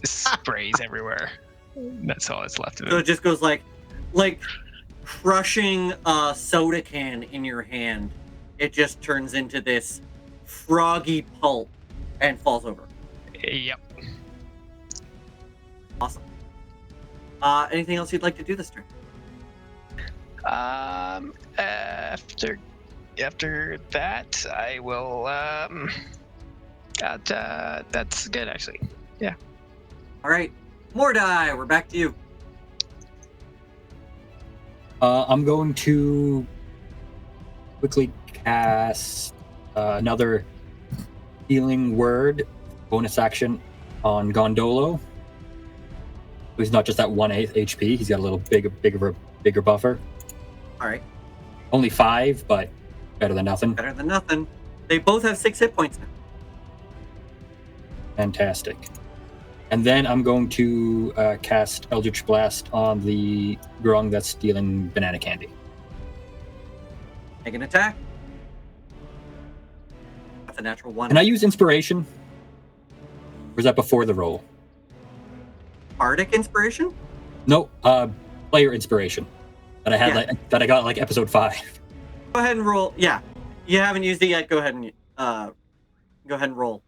sprays everywhere. That's all that's left of it. So it just goes like crushing a soda can in your hand. It just turns into this froggy pulp and falls over. Yep. Awesome. Anything else you'd like to do this turn? After that, I will. That's good actually. Yeah. All right, Mordai, we're back to you. I'm going to quickly cast another healing word bonus action on Gondolo. He's not just at 1/8 HP. He's got a little bigger buffer. All right. Only 5, but better than nothing. Better than nothing. They both have 6 hit points now. Fantastic. And then I'm going to cast Eldritch Blast on the grung that's stealing banana candy. Make an attack. That's a natural 1. Can I use Inspiration? Or is that before the roll? Bardic Inspiration? No, Player Inspiration. That I had that I got like episode 5. Go ahead and roll. Yeah. You haven't used it yet. Go ahead and roll.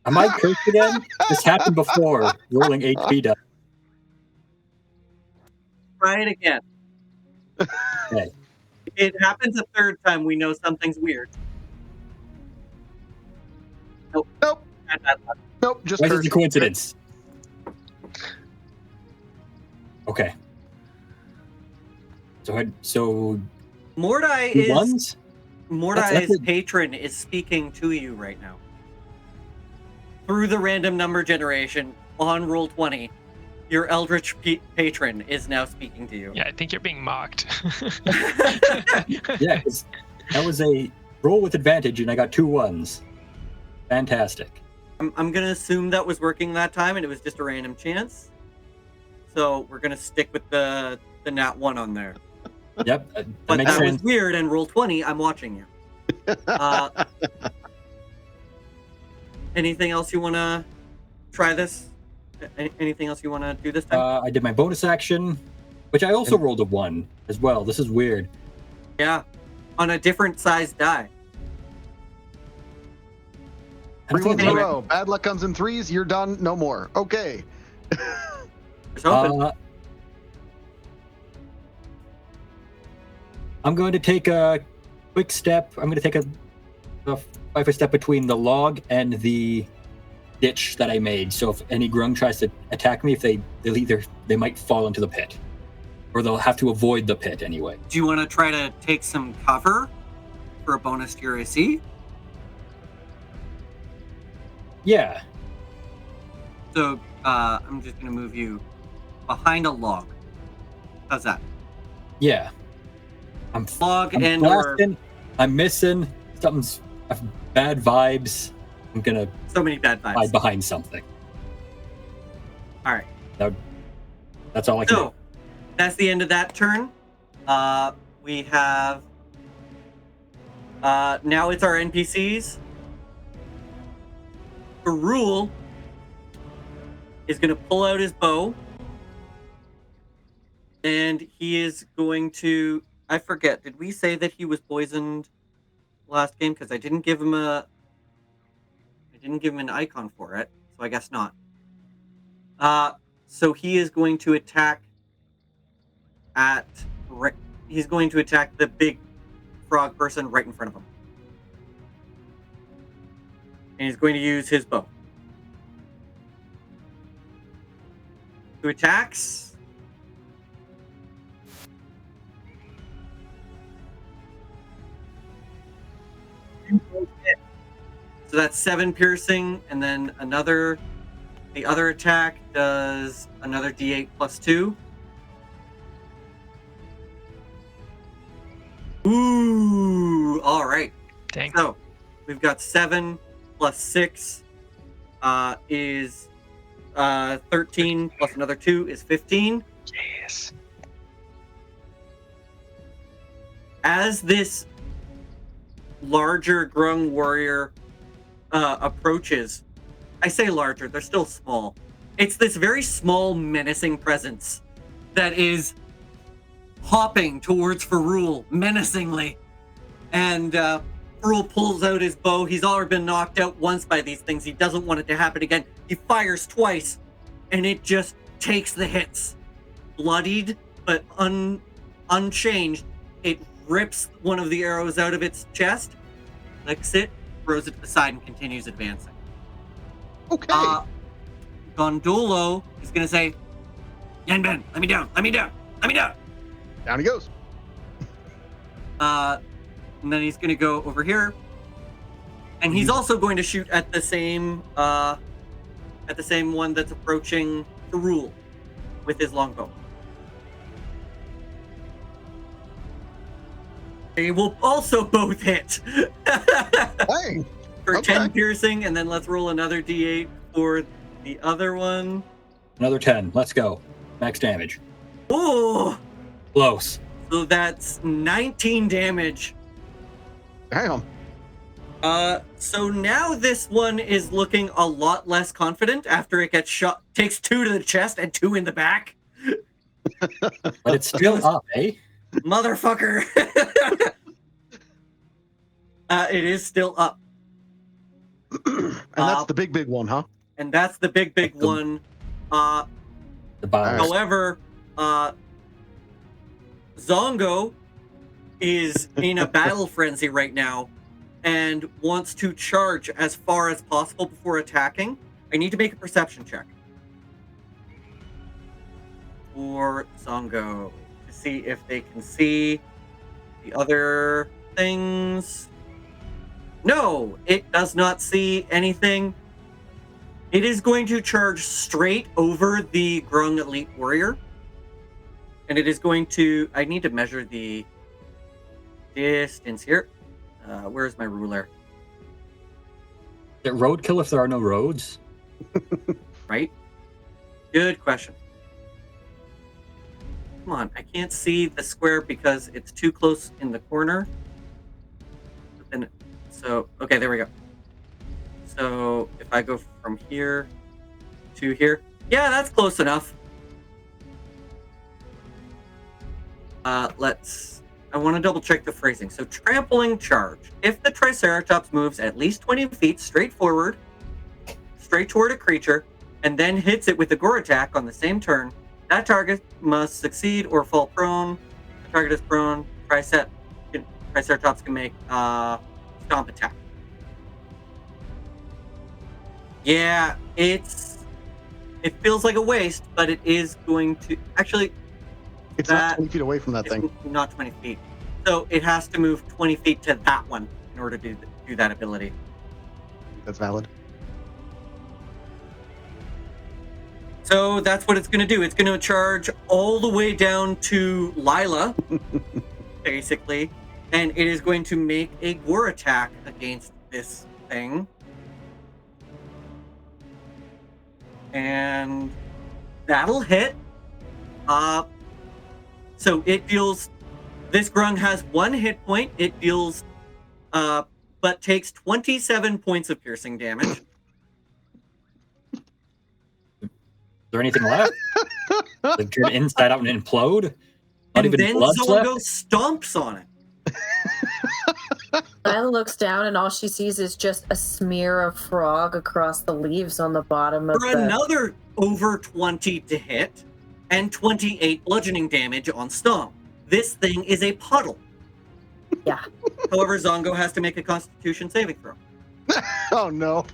Am I cursed again? This happened before, rolling HP die. Try it again. Okay. If it happens a third time, we know something's weird. Nope. Nope. Just This is a coincidence. Okay. So Mordai's patron is speaking to you right now. Through the random number generation on Roll20, your Eldritch patron is now speaking to you. Yeah, I think you're being mocked. Yeah, that was a roll with advantage, and I got 2 1s. Fantastic. I'm gonna assume that was working that time, and it was just a random chance. So we're gonna stick with the nat 1 on there. Yep, that But makes that sense. was weird, and Roll20, I'm watching you. Anything else you want to try this? Anything else you want to do this time? I did my bonus action, which I also rolled a 1 as well. This is weird. Yeah, on a different size die. 3 ones in a row. Bad luck comes in 3s. You're done. No more. Okay. Just hoping. I'm going to take a quick step. I'm going to take a 5-foot step between the log and the ditch that I made. So if any grung tries to attack me, they might fall into the pit, or they'll have to avoid the pit anyway. Do you want to try to take some cover for a bonus to your AC? Yeah. So I'm just going to move you behind a log. How's that? Yeah. I'm blasting. I'm missing. Something's bad vibes. I'm gonna so many bad vibes. hide behind something. All right. That's all I can do. So that's the end of that turn. We have now it's our NPCs. Rule is going to pull out his bow, and he is going to. I forget. Did we say that he was poisoned last game? Because I didn't give him an icon for it, so I guess not. So he is going to attack he's going to attack the big frog person right in front of him. And he's going to use his bow. 2 attacks. So that's 7 piercing, and then the other attack does another D8 plus 2. Ooh, all right. Dang. So we've got 7 plus 6 is 13 plus another 2 is 15. Yes. As this larger grung warrior approaches, I say larger, they're still small. It's this very small, menacing presence that is hopping towards Ferrul menacingly. And Ferrul pulls out his bow. He's already been knocked out once by these things. He doesn't want it to happen again. He fires twice, and it just takes the hits. Bloodied, but unchanged, it rips one of the arrows out of its chest, licks it, throws it to the side, and continues advancing. Okay. Gondolo is going to say, Yanben, let me down. Down he goes. And then he's going to go over here. And he's also going to shoot at the same at the same one that's approaching the rule with his longbow. They will also both hit. Dang. For Okay. 10 piercing, and then let's roll another d8 for the other one. Another 10. Let's go. Max damage. Oh! Close. So that's 19 damage. Damn. So now this one is looking a lot less confident after it gets shot. Takes 2 to the chest and 2 in the back. But it's still up, eh? Motherfucker! It is still up. And that's the big one, huh? And that's the big one. The bars. However, Zongo is in a battle frenzy right now and wants to charge as far as possible before attacking. I need to make a perception check for Zongo to see if they can see the other things. No, it does not see anything. It is going to charge straight over the Grung Elite Warrior. And it is going to... I need to measure the distance here. Where's my ruler? Is it roadkill if there are no roads? Right? Good question. Come on, I can't see the square because it's too close in the corner. So, okay, there we go. So, if I go from here to here, yeah, that's close enough. I want to double check the phrasing. So, trampling charge. If the Triceratops moves at least 20 feet straight forward, straight toward a creature, and then hits it with a gore attack on the same turn, that target must succeed or fall prone. The target is prone. Triceratops can make stomp attack. Yeah, it feels like a waste, but it is going to actually. It's not 20 feet away from that thing. Not 20 feet. So it has to move 20 feet to that one in order to do that ability. That's valid. So that's what it's going to do. It's going to charge all the way down to Lila, basically, and it is going to make a gore attack against this thing. And that'll hit. So it deals... This Grung has 1 hit point. It deals... but takes 27 points of piercing damage. Is there anything left? Like turn inside out and implode? Not And even then blood left? Zongo stomps on it. Lila looks down and all she sees is just a smear of frog across the leaves on the bottom of For another over 20 to hit and 28 bludgeoning damage on stomp. This thing is a puddle. Yeah. However, Zongo has to make a Constitution saving throw. Oh no.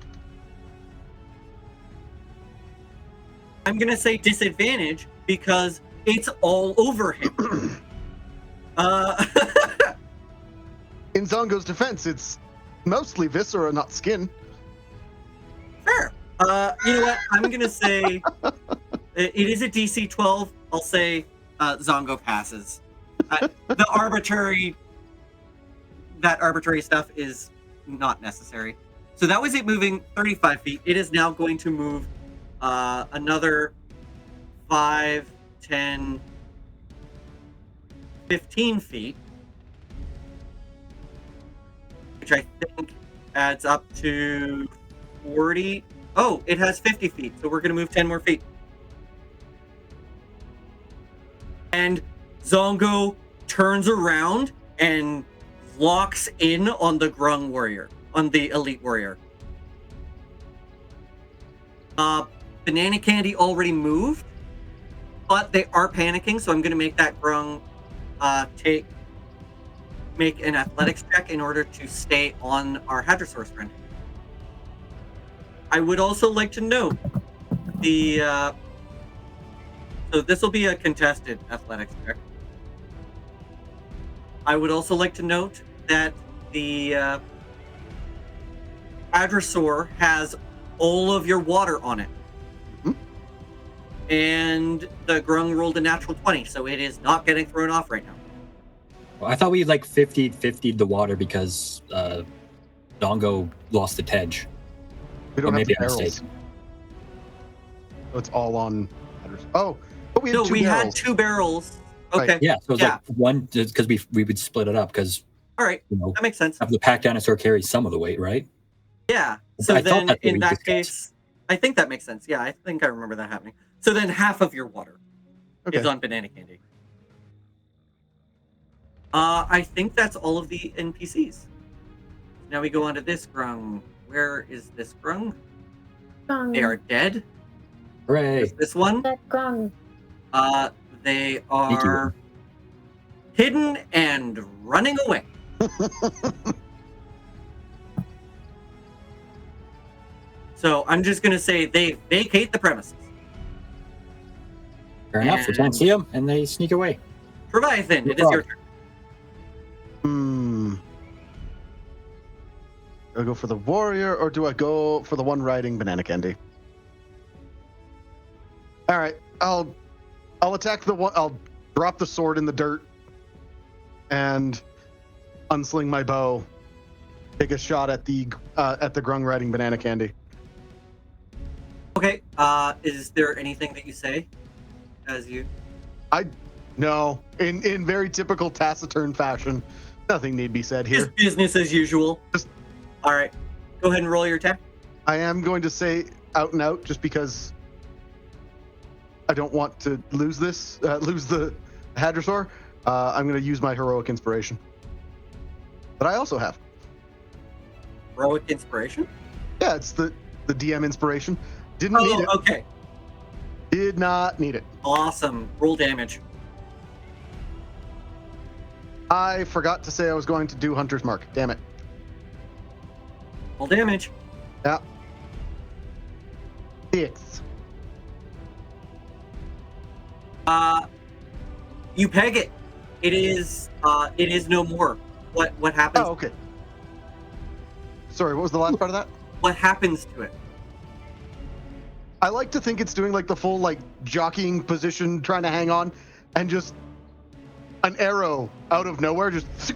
I'm going to say disadvantage because it's all over him. In Zongo's defense, it's mostly viscera, not skin. Fair. You know what? I'm going to say it is a DC 12. I'll say Zongo passes. The arbitrary stuff is not necessary. So that was it moving 35 feet. It is now going to move another 5, 10, 15 feet. Which I think adds up to 40. Oh, it has 50 feet, so we're going to move 10 more feet. And Zongo turns around and locks in on the Grung warrior, on the elite warrior. Banana Candy already moved, but they are panicking, so I'm going to make that Grung make an athletics check in order to stay on our Hadrosaurus friend. I would also like to note so this will be a contested athletics check. I would also like to note that the Hadrosaur has all of your water on it. And the grung rolled a natural 20, so it is not getting thrown off right now. Well, I thought we like 50-50'd the water because Dongo lost the Tej. We don't Or have maybe the I'm barrels. mistaken. So it's all on. Oh, but we had No, two we barrels. had 2 barrels. Right. Okay. Yeah, so it's Yeah. like one because we would split it up because All right. That makes sense. the pack dinosaur carries some of the weight, right? Yeah. So I thought then, that's what in we that discussed. case, I think that makes sense. Yeah, I think I remember that happening. So then half of your water is Okay. on banana candy. I think that's all of the NPCs. Now we go on to this grung. Where is this grung? They are dead. Hooray! There's this one. That grung. They are hidden and running away. So I'm just gonna say they vacate the premises. Fair enough. We can't see them, and they sneak away. Leviathan, No it is your turn. Do I go for the warrior or do I go for the one riding banana candy? All right, I'll attack the one. I'll drop the sword in the dirt and unsling my bow. Take a shot at the grung riding banana candy. Okay. Is there anything that you say as you? No, in very typical taciturn fashion, nothing need be said here. Just business as usual. All right. Go ahead and roll your attack. I am going to say out and out just because I don't want to lose this, lose the Hadrosaur. I'm going to use my heroic inspiration. But I also have. Heroic inspiration. Yeah, it's the DM inspiration. Didn't need it. Okay. Did not need it. Awesome. Roll damage. I forgot to say I was going to do Hunter's Mark. Damn it. Roll damage. Yeah. 6. You peg it. It is no more. What happens? Oh, okay. Sorry, what was the last part of that? What happens to it? I like to think it's doing like the full like jockeying position, trying to hang on, and just an arrow out of nowhere, just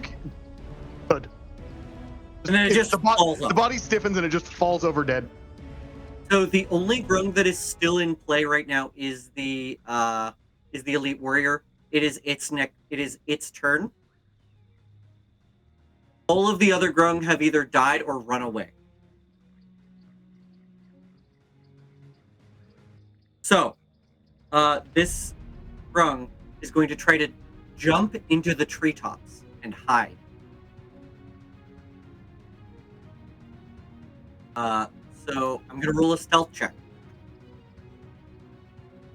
good. And then it just falls the off. body stiffens and it just falls over dead. So the only grung that is still in play right now is the elite warrior. It is its neck. It is its turn. All of the other grung have either died or run away. So, this grung is going to try to jump into the treetops and hide. So I'm going to roll a stealth check.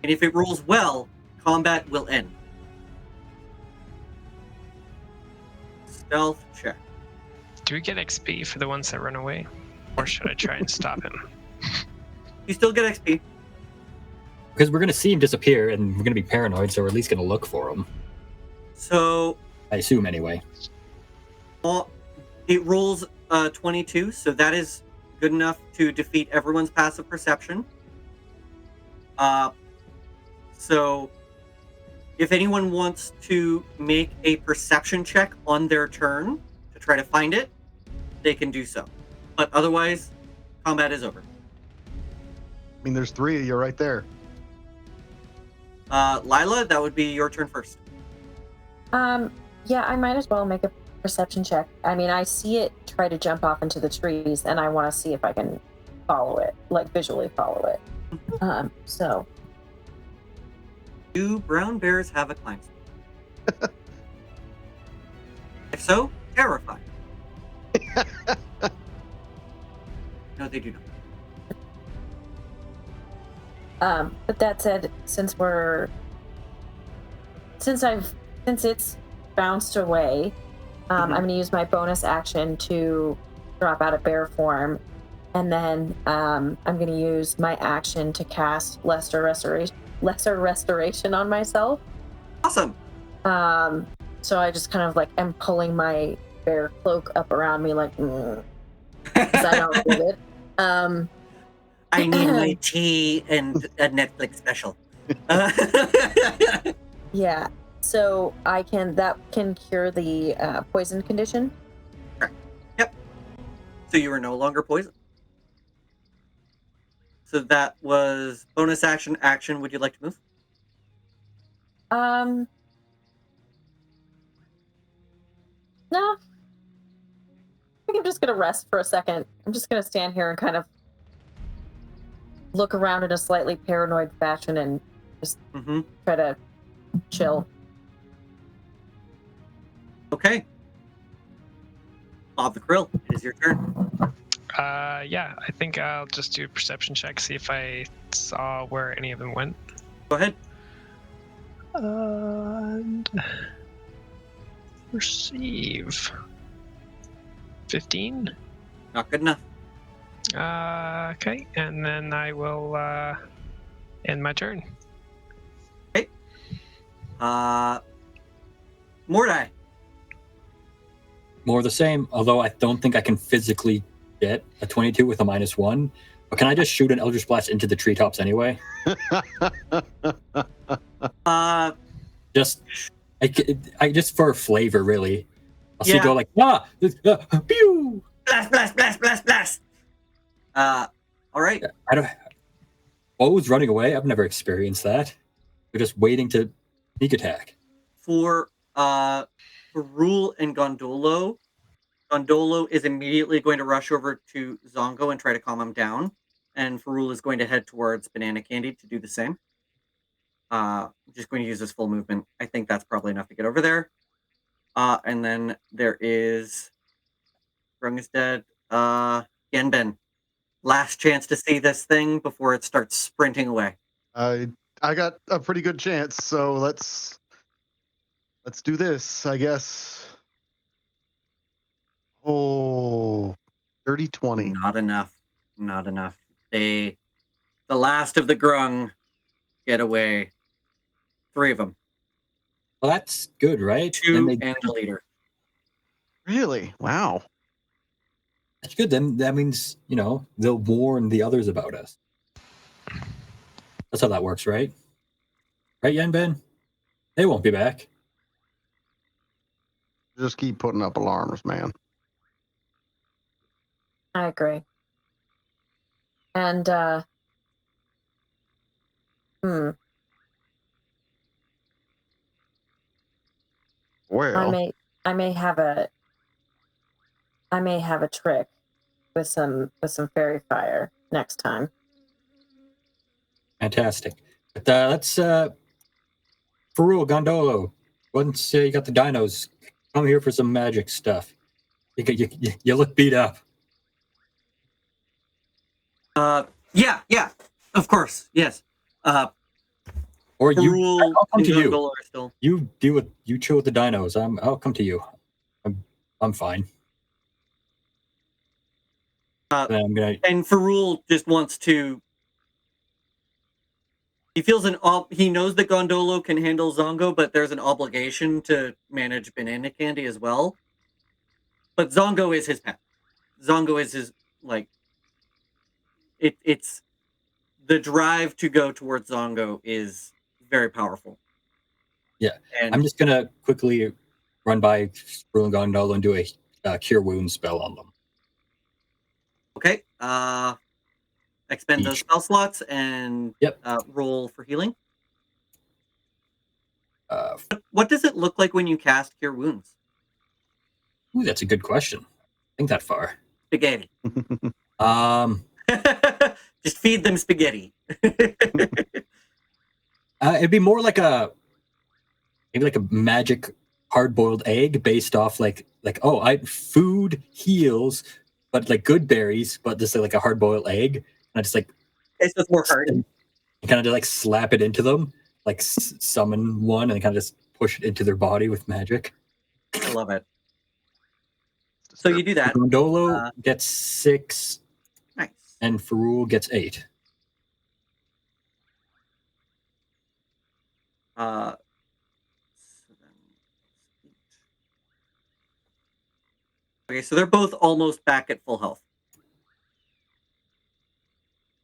And if it rolls well, combat will end. Stealth check. Do we get XP for the ones that run away? Or should I try and stop him? You still get XP. Because we're going to see him disappear, and we're going to be paranoid, so we're at least going to look for him. So I assume, anyway. it rolls 22, so that is good enough to defeat everyone's passive perception. So if anyone wants to make a perception check on their turn to try to find it, they can do so. But otherwise, combat is over. I mean, there's 3 of you right there. Lila, that would be your turn first. Yeah, I might as well make a perception check. I mean, I see it try to jump off into the trees, and I want to see if I can follow it, like visually follow it. So. Do brown bears have a climb speed? If so, terrify. No, they do not. But that said, since it's bounced away, I'm going to use my bonus action to drop out of bear form, and then I'm going to use my action to cast Lesser Restoration on myself. Awesome. So I just kind of like am pulling my bear cloak up around me, like, 'cause I don't need it. I need my tea and a Netflix special. Yeah. So that can cure the poison condition. Yep. So you are no longer poisoned. So that was bonus action. Action. Would you like to move? No. I think I'm just gonna rest for a second. I'm just gonna stand here and kind of look around in a slightly paranoid fashion and just try to chill. Okay. Bob the Krill, it is your turn. Yeah, I think I'll just do a perception check, see if I saw where any of them went. Go ahead. And perceive 15. Not good enough. Okay, and then I will end my turn. Okay. Mordai. More of the same, although I don't think I can physically get a 22 with a -1. But can I just shoot an Eldritch Blast into the treetops anyway? I just for flavor, really. I'll see go like, pew! Blast. All right. I don't. Always running away. I've never experienced that. They're just waiting to sneak attack. For Rule and Gondolo is immediately going to rush over to Zongo and try to calm him down, and Farul is going to head towards Banana Candy to do the same. Just going to use his full movement. I think that's probably enough to get over there. And then there is Grung is dead. Genben. Last chance to see this thing before it starts sprinting away. I got a pretty good chance, so let's do this, I guess. Oh, 30-20. Not enough. The last of the Grung get away. 3 of them. Well, that's good, right? 2 and the leader. Really? Wow. That's good. Then that means, they'll warn the others about us. That's how that works, right? Right, Yenben? They won't be back. Just keep putting up alarms, man. I agree. And Well, I may have a trick with some fairy fire next time. Fantastic. But let's Farul, Gondolo. Once you got the dinos, come here for some magic stuff. You look beat up. Yeah, of course, yes. Or Farul I'll come to you. Gondolo are still... You deal with, you chill with the dinos. I'll come to you. I'm fine. And Farul just wants to... He feels he knows that Gondolo can handle Zongo, but there's an obligation to manage Banana Candy as well. But Zongo is his pet. Zongo is his, it's the drive to go towards Zongo is very powerful. Yeah, and I'm just gonna quickly run by Farul and Gondolo and do a cure wounds spell on them. Okay. Expend those spell slots and roll for healing. What does it look like when you cast Cure Wounds? Ooh, that's a good question. Think that far. Spaghetti. Just feed them spaghetti. It'd be more like maybe a magic hard-boiled egg based off food heals, but good berries, but just like a hard-boiled egg. And I just it's just more hard. And kind of just slap it into them, summon one and kind of just push it into their body with magic. I love it. So you do that. Gondolo gets 6. Nice. And Farul gets 8. Okay, so they're both almost back at full health.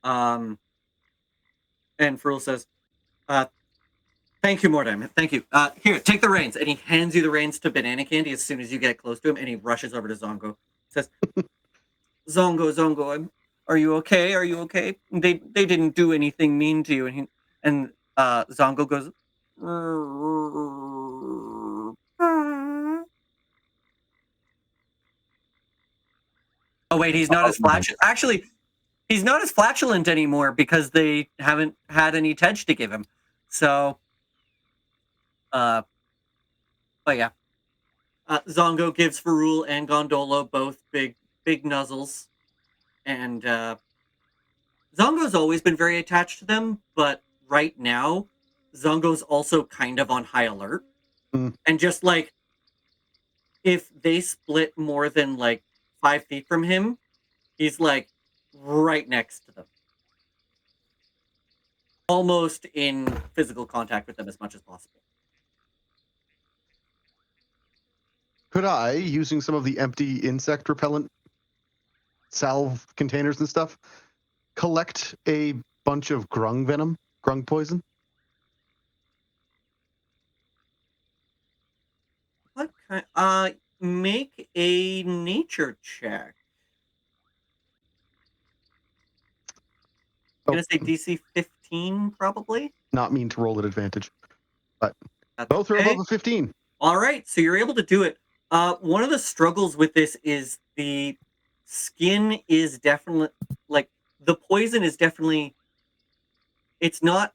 And Farul says, Thank you, Mordheim. Thank you. Here, take the reins. And he hands you the reins to Banana Candy as soon as you get close to him, and he rushes over to Zongo. Says, Zongo, are you okay? Are you okay? They didn't do anything mean to you. And Zongo goes, oh wait, he's not as flatulent. Actually, he's not as flatulent anymore because they haven't had any Tej to give him. So, but yeah. Zongo gives Ferul and Gondolo both big nuzzles. And Zongo's always been very attached to them, but right now, Zongo's also kind of on high alert. And just like, if they split more than like 5 feet from him, he's like right next to them. Almost in physical contact with them as much as possible. Could I, using some of the empty insect repellent salve containers and stuff, collect a bunch of grung venom, grung poison? What kind? Make a nature check. I'm gonna say DC 15, probably. Not mean to roll at advantage, but That's both are okay. above a 15. All right, so you're able to do it. One of the struggles with this is the skin is definitely, like, the poison is definitely, it's not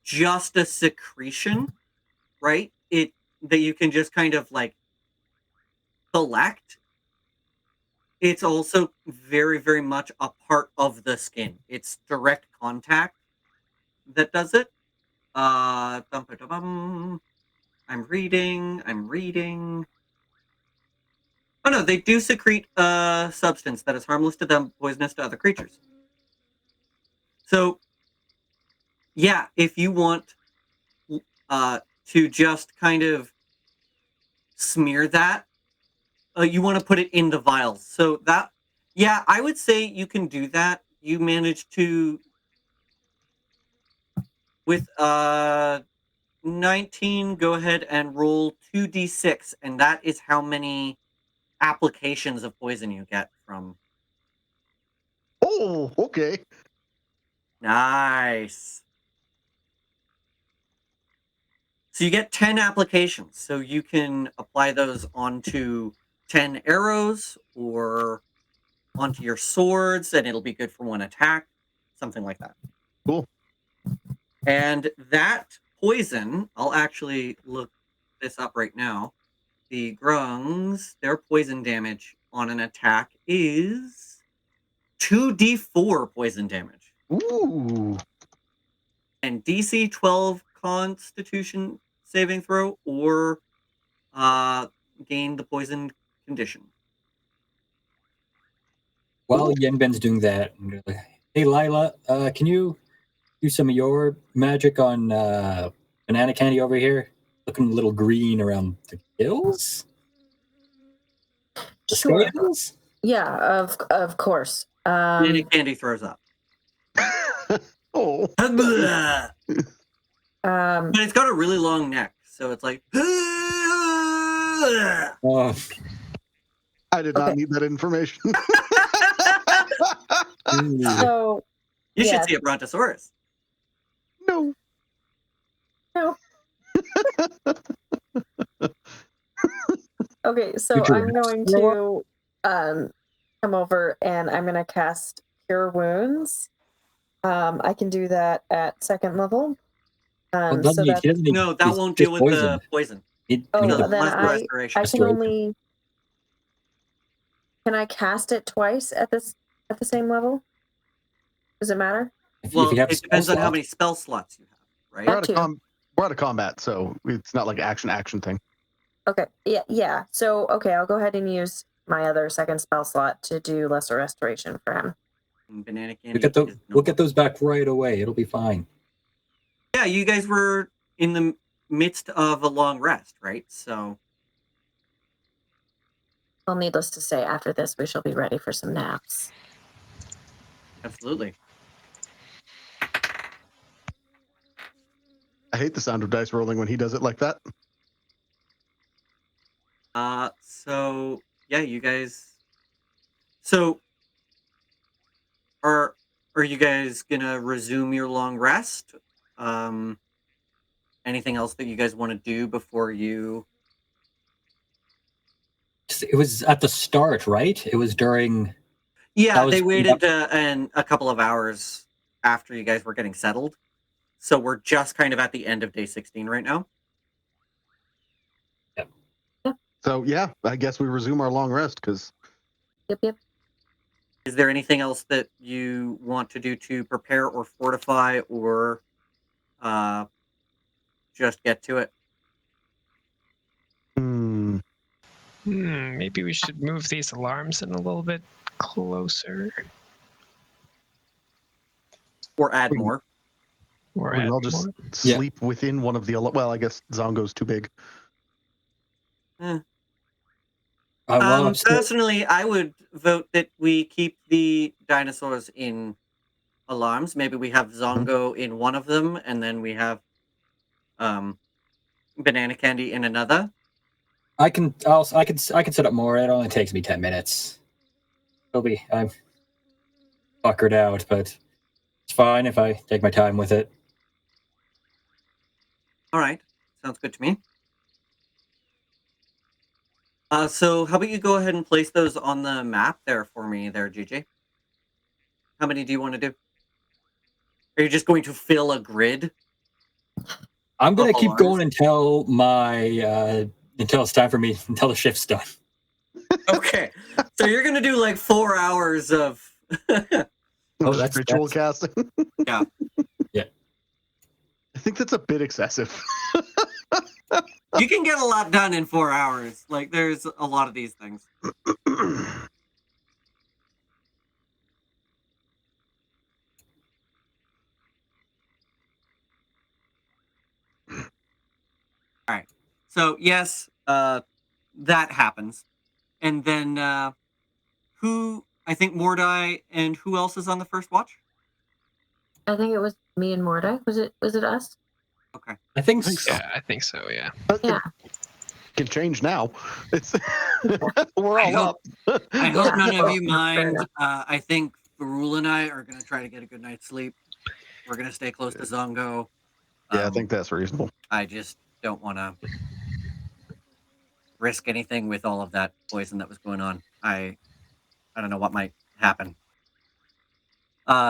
just a secretion, right? That you can just kind of like collect. It's also very, very much a part of the skin. It's direct contact that does it. I'm reading. Oh no, they do secrete a substance that is harmless to them, poisonous to other creatures. So, yeah, if you want to just kind of smear that, you want to put it in the vials. So that, yeah, I would say you can do that. You manage to, with 19, go ahead and roll 2d6, and that is how many applications of poison you get from. Oh, okay. Nice. So you get 10 applications. So you can apply those onto 10 arrows or onto your swords, and it'll be good for one attack, something like that. Cool. And that poison, I'll actually look this up right now. The grungs, their poison damage on an attack is 2d4 poison damage. Ooh. And DC 12 Constitution saving throw or gain the poison condition. While Yenben's doing that, I'm gonna, hey Lila, can you do some of your magic on Banana Candy over here? Looking a little green around the gills? The Sure. scales? Yeah, of course. Banana Candy throws up. Oh. But it's got a really long neck, so it's like. Oh, I did not need that information. So You yeah. should see a Brontosaurus. No. Okay, so Future I'm going to come over and I'm going to cast Cure Wounds. I can do that at 2nd level. well, So that, No, that won't deal with the poison. oh, The then plasma I restoration. can only. Can I cast it twice at the same level? Does it matter? Well, if you have it depends on how many spell slots you have, right? We're out of combat, so it's not like an action thing. Okay. Yeah. So okay, I'll go ahead and use my other 2nd spell slot to do lesser restoration for him. Banana Candy. We'll get those back right away. It'll be fine. Yeah, you guys were in the midst of a long rest, right? So. Well, needless to say, after this, we shall be ready for some naps. Absolutely. I hate the sound of dice rolling when he does it like that. So yeah, you guys. So are you guys gonna resume your long rest? Anything else that you guys want to do before you? It was at the start, right? It was during. Yeah, was- they waited a couple of hours after you guys were getting settled. So we're just kind of at the end of day 16 right now. So yeah, I guess we resume our long rest because Yep. Is there anything else that you want to do to prepare or fortify or just get to it? Maybe we should move these alarms in a little bit closer. Or add more? Or we add all just more. sleep within one of the. Well, I guess Zongo's too big. Personally, I would vote that we keep the dinosaurs in alarms. Maybe we have Zongo in one of them, and then we have banana candy in another. I can set up more. It only takes me 10 minutes. I'm fuckered out, but it's fine if I take my time with it. All right, sounds good to me. So how about you go ahead and place those on the map there for me there, GJ? How many do you want to do? Are you just going to fill a grid? I'm gonna keep alarms? going until until it's time for me, until the shift's done. Okay, so you're gonna do like 4 hours of. That's ritual casting. Yeah. Yeah. I think that's a bit excessive. You can get a lot done in 4 hours. Like, there's a lot of these things. All right. So yes, that happens, and then I think Mordai and who else is on the first watch? I think it was me and Mordai. Was it us? Okay. I think so. Yeah, I think so. Yeah. Yeah. Can change now. It's we're all up. I hope none of you Fair mind. enough. I think Farul and I are going to try to get a good night's sleep. We're going to stay close to Zongo. Yeah, I think that's reasonable. I just don't want to risk anything with all of that poison that was going on. I don't know what might happen.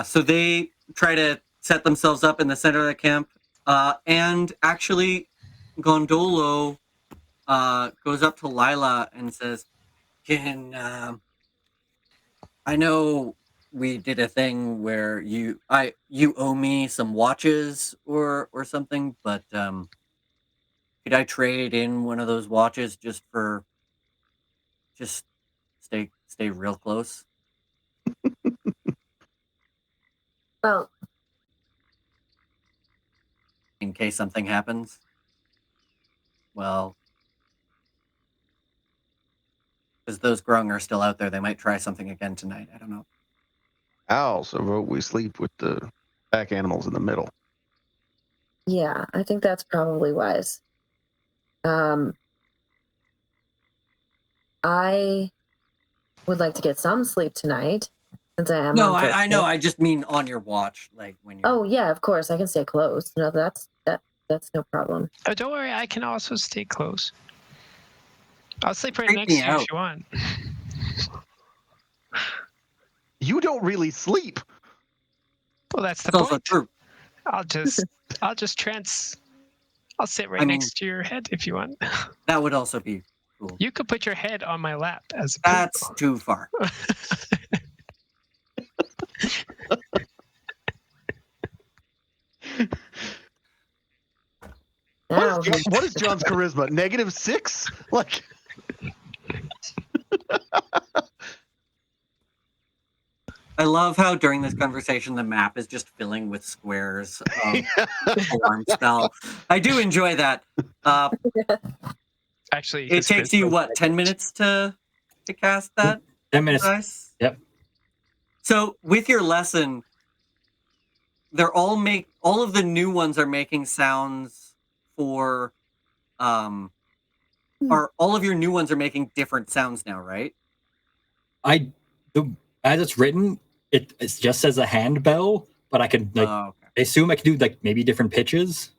So they try to set themselves up in the center of the camp. And actually, Gondolo goes up to Lila and says, I know we did a thing where you owe me some watches or something, but could I trade in one of those watches just stay real close Well, in case something happens? Well, because those grung are still out there, they might try something again tonight. I don't know. So vote we sleep with the pack animals in the middle. yeah, I think that's probably wise. I would like to get some sleep tonight, since I am. No, on first I know. shift. I just mean on your watch, like when you're. Oh yeah, of course I can stay close. No, that's no problem. Oh, don't worry. I can also stay close. I'll sleep right Freak next me to you out. if you want. You don't really sleep. Well, that's the It's also point. true. I'll sit right next to your head if you want. That would also be cool. You could put your head on my lap as a That's pillow. too far. Now, What is John's charisma? -6? Like, I love how during this conversation the map is just filling with squares of form spell. I do enjoy that. Actually, It takes you what, 10 minutes to cast that? 10 minutes. Nice. Yep. So with your lesson, they're all of the new ones are making sounds for are all of your new ones are making different sounds now, right? As it's written, it just says a handbell, but I can like Okay. I assume I can do like maybe different pitches.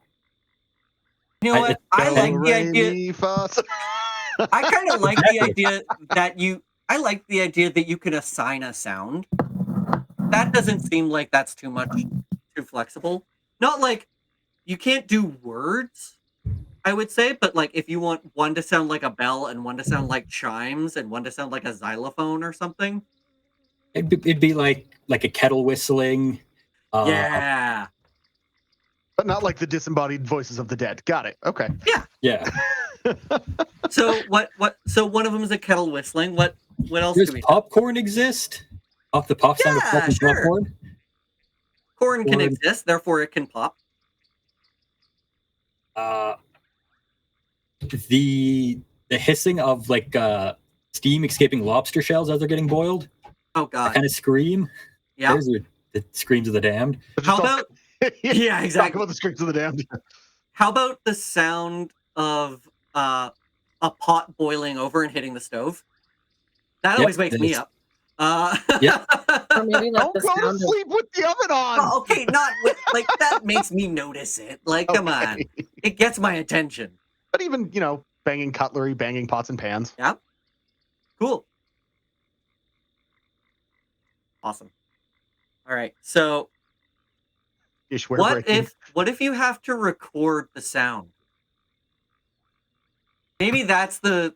You know what? I like the idea. I kind of like the idea that I like the idea that you can assign a sound. That doesn't seem like that's too flexible. Not like you can't do words, I would say, but like if you want one to sound like a bell and one to sound like chimes and one to sound like a xylophone or something. It'd be like a kettle whistling. Yeah. But not like the disembodied voices of the dead. Got it. Okay. Yeah. Yeah. So what? So one of them is a kettle whistling. What else Does do we? popcorn exist? Off the pop sound of sure. popcorn. Corn can exist, therefore it can pop. The hissing of like steam escaping lobster shells as they're getting boiled. Oh god. Kind of scream. Yeah. Those are the screams of the damned. How about yeah, exactly. Talk about the screams of the damned. How about the sound of a pot boiling over and hitting the stove? That always wakes me up. Yeah. Or maybe like Don't the go to sound of sleep with the oven on. Oh, okay, not with, like that makes me notice it. Like, come on, it gets my attention. But even banging cutlery, banging pots and pans. Yeah. Cool. Awesome. All right. So what if you have to record the sound? Maybe that's the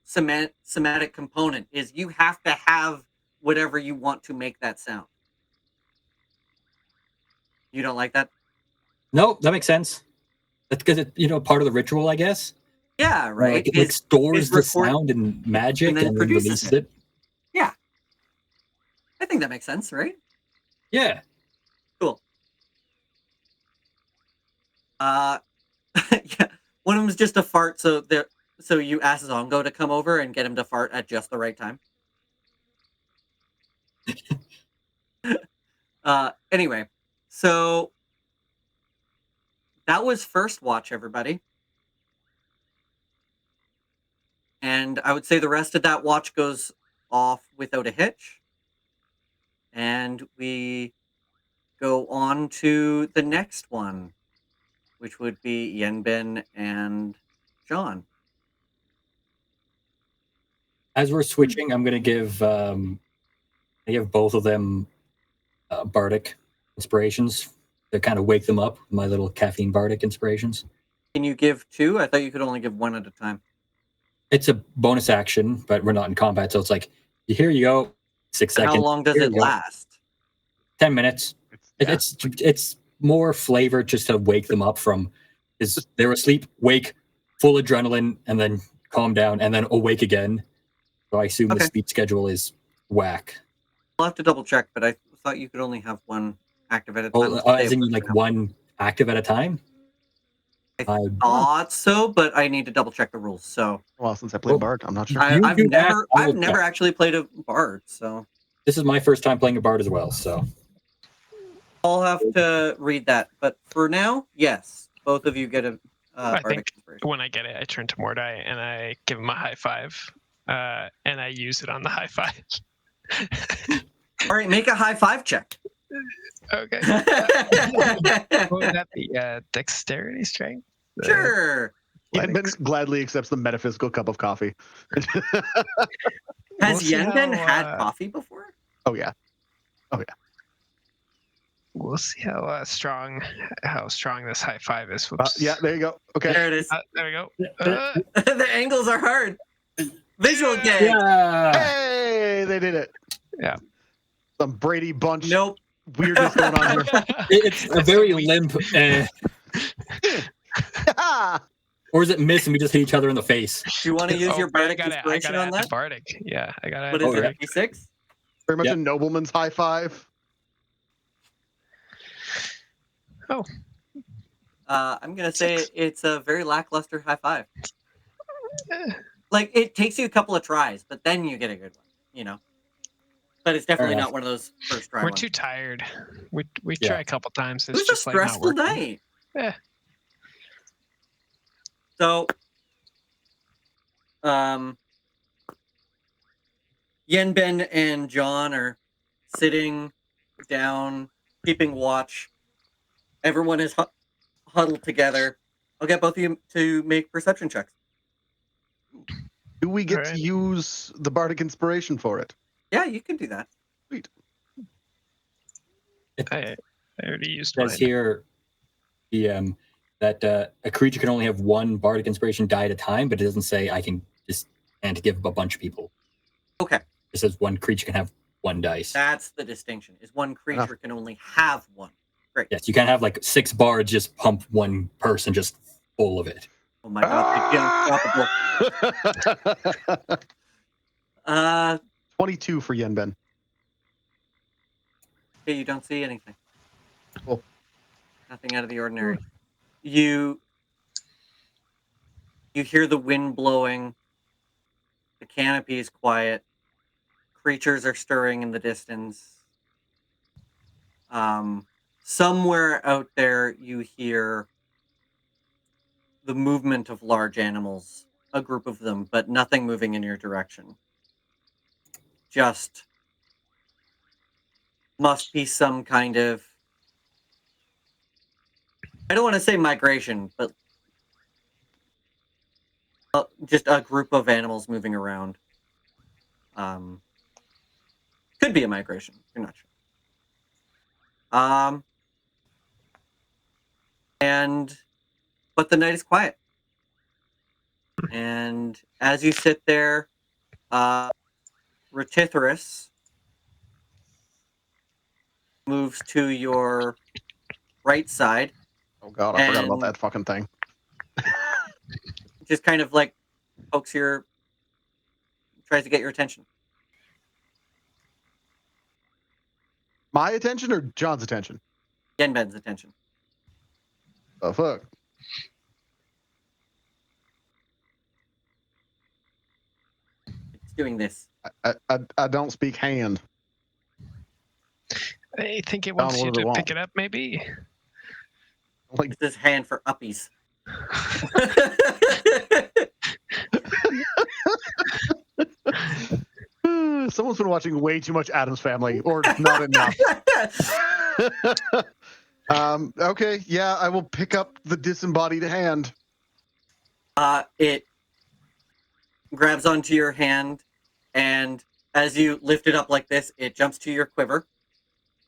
semantic component is you have to have whatever you want to make that sound. You don't like that? No, that makes sense. That's because it's part of the ritual, I guess. Yeah, right. Like, it stores the sound and magic and then releases it. Yeah. I think that makes sense, right? Yeah. Cool. Yeah. One of them is just a fart, so you ask Zongo to come over and get him to fart at just the right time. Anyway, so that was first watch, everybody. And I would say the rest of that watch goes off without a hitch. And we go on to the next one, which would be Yenbin and John. As we're switching, I'm going to give both of them bardic inspirations to kind of wake them up. My little caffeine bardic inspirations. Can you give two? I thought you could only give one at a time. It's a bonus action, but we're not in combat, so it's like, here you go, 6 seconds. How long does it last? 10 minutes. It's more flavor just to wake them up from they're asleep, wake, full adrenaline, and then calm down, and then awake again. So I assume the sleep schedule is whack. I'll have to double check, but I thought you could only have one active at a time. As in like one active at a time? I thought so, but I need to double check the rules. So, well, since I played Bard, I'm not sure. I've never actually played a Bard, so this is my first time playing a Bard as well. So I'll have to read that. But for now, yes, both of you get a. I think when I get it, I turn to Mordai and I give him a high five, and I use it on the high five. All right, make a high five check. Okay. Would that be dexterity strength? Sure. Yenbin gladly accepts the metaphysical cup of coffee. Has Yenbin had coffee before? Oh yeah. We'll see how strong this high five is. Yeah, there you go. Okay. There it is. There we go. The angles are hard. Visual gag. Yeah. Hey, they did it. Yeah. Some Brady Bunch. Nope. Weirdness going on here. It's a very limp. Or is it miss and we just hit each other in the face? Do you want to use your bardic inspiration on that? Bardic. Yeah, I got it. What is it? D6? Very much a nobleman's high five. Oh. I'm gonna say it's a very lackluster high five. Like it takes you a couple of tries, but then you get a good one. but it's definitely enough. not one of those first try We're ones. too tired. We Yeah. try a couple times. It It's was a just like not stressful working. night. Yeah. So, Yenben and John are sitting down, keeping watch. Everyone is huddled together. I'll get both of you to make perception checks. Do we get to Alright. use the bardic inspiration for it? Yeah, you can do that. Sweet. I already used It says mine. here that a creature can only have one bardic inspiration die at a time, but it doesn't say I can just and give a bunch of people. Okay. It says one creature can have one dice. That's the distinction, is one creature can only have one. Great. Yes, you can't have like 6 bards just pump one person just full of it. Oh my god, unstoppable. 22 for Yenben. Okay, you don't see anything. Cool. Nothing out of the ordinary. You hear the wind blowing. The canopy is quiet. Creatures are stirring in the distance. Somewhere out there you hear the movement of large animals, a group of them, but nothing moving in your direction. Just must be some kind of, I don't want to say migration, but just a group of animals moving around. Could be a migration. You're not sure. But the night is quiet. And as you sit there, Retithorus moves to your right side. Oh god, I forgot about And- that fucking thing. Just kind of like tries to get your attention. My attention or John's attention? Yenben's attention. The fuck? It's doing this. I don't speak hand. I think it wants Down, you what does it to want? pick it up, maybe. Like, It's this hand for uppies. someone's been watching way too much Addams Family, or not enough. Okay, yeah, I will pick up the disembodied hand. It grabs onto your hand, and as you lift it up like this, it jumps to your quiver,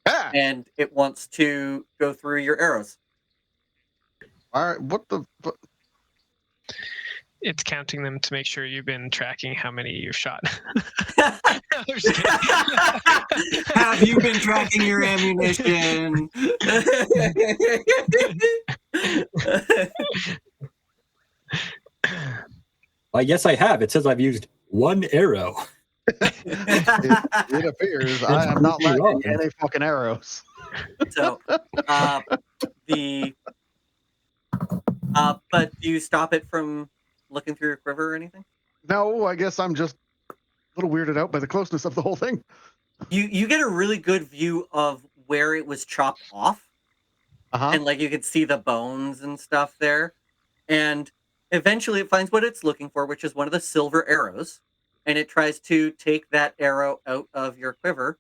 Ah! and it wants to go through your arrows. All right, what the? It's counting them to make sure you've been tracking how many you've shot. I'm just kidding. Have you been tracking your ammunition? Well, yes, I have. It says I've used 1 arrow. It appears I am not lacking any fucking arrows. So, but do you stop it from looking through your quiver or anything? No, I guess I'm just a little weirded out by the closeness of the whole thing. You get a really good view of where it was chopped off, and like you could see the bones and stuff there, and eventually it finds what it's looking for, which is one of the silver arrows, and it tries to take that arrow out of your quiver,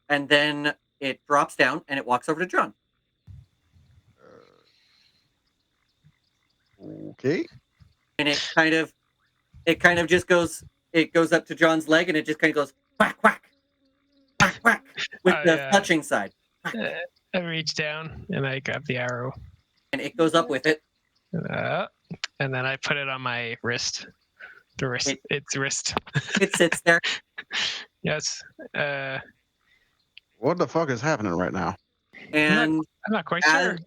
and then it drops down and it walks over to John. Okay. And it kind of just goes up to John's leg, and it just kind of goes whack whack whack whack with the touching side. I reach down and I grab the arrow. And it goes up with it. And then I put it on my wrist. The wrist. It's wrist. It sits there. Yes. What the fuck is happening right now? And I'm not quite sure.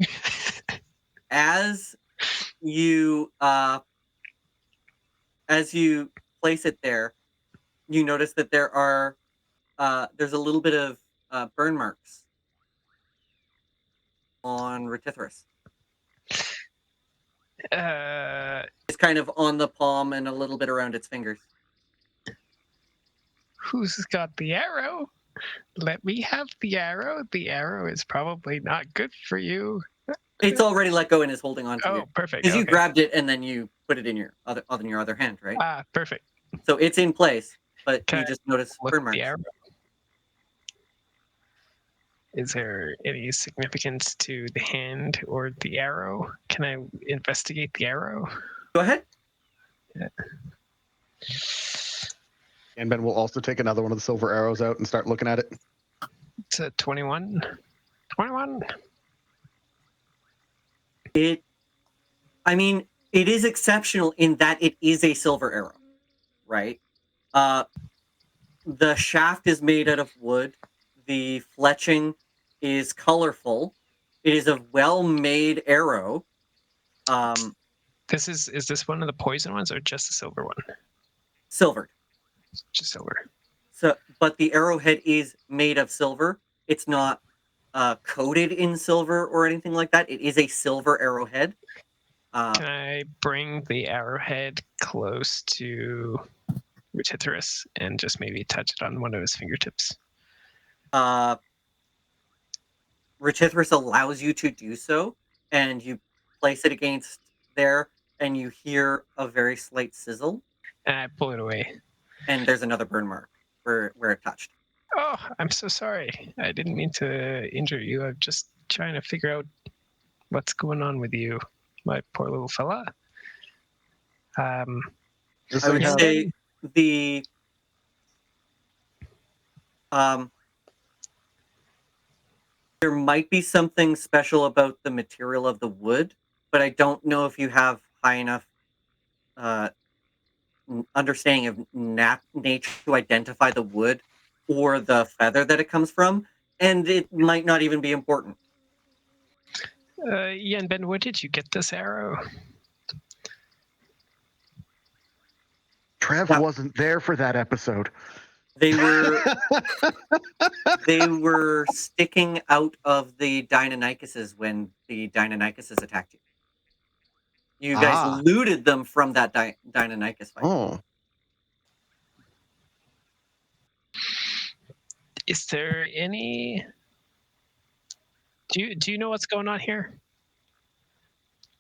As you place it there, you notice that there's a little bit of burn marks on Retithorus. It's kind of on the palm and a little bit around its fingers. Who's got the arrow? Let me have the arrow. The arrow is probably not good for you. It's already let go and is holding on to you. Oh, perfect. Because you Okay. grabbed it and then you put it in your other hand, right? Ah, perfect. So it's in place, but Can you I just notice Look burn at marks. the arrow. Is there any significance to the hand or the arrow? Can I investigate the arrow? Go ahead. Yeah. And Ben will also take another one of the silver arrows out and start looking at it. It's a 21. 21. It is exceptional in that it is a silver arrow, right? The shaft is made out of wood. The fletching is colorful. It is a well-made arrow. Is this one of the poison ones or just the silver one? Silvered. Just silver. So, but the arrowhead is made of silver. It's not coated in silver or anything like that. It is a silver arrowhead. Can I bring the arrowhead close to Retithorus and just maybe touch it on one of his fingertips? Retithorus allows you to do so, and you place it against there, and you hear a very slight sizzle, And I pull it away. and there's another burn mark where it touched. Oh, I'm so sorry. I didn't mean to injure you. I'm just trying to figure out what's going on with you, my poor little fella. I would say the there might be something special about the material of the wood, but I don't know if you have high enough understanding of nature to identify the wood or the feather that it comes from, and it might not even be important. Yen Ben, where did you get this arrow? Trev wasn't there for that episode. They were sticking out of the Deinonychuses when the Deinonychuses attacked you. You guys looted them from that Deinonychus fight. Oh. Is there any? Do you know what's going on here?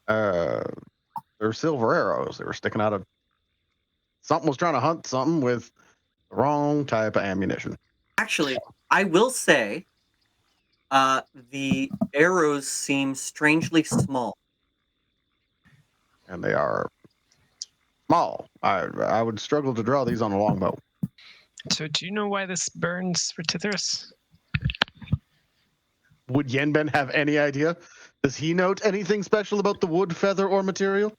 They're silver arrows. They were sticking out of. Something was trying to hunt something with the wrong type of ammunition. Actually, I will say, the arrows seem strangely small. And they are small. I would struggle to draw these on a longbow. So do you know why this burns Retithorus? Would Yenben have any idea? Does he note anything special about the wood, feather, or material?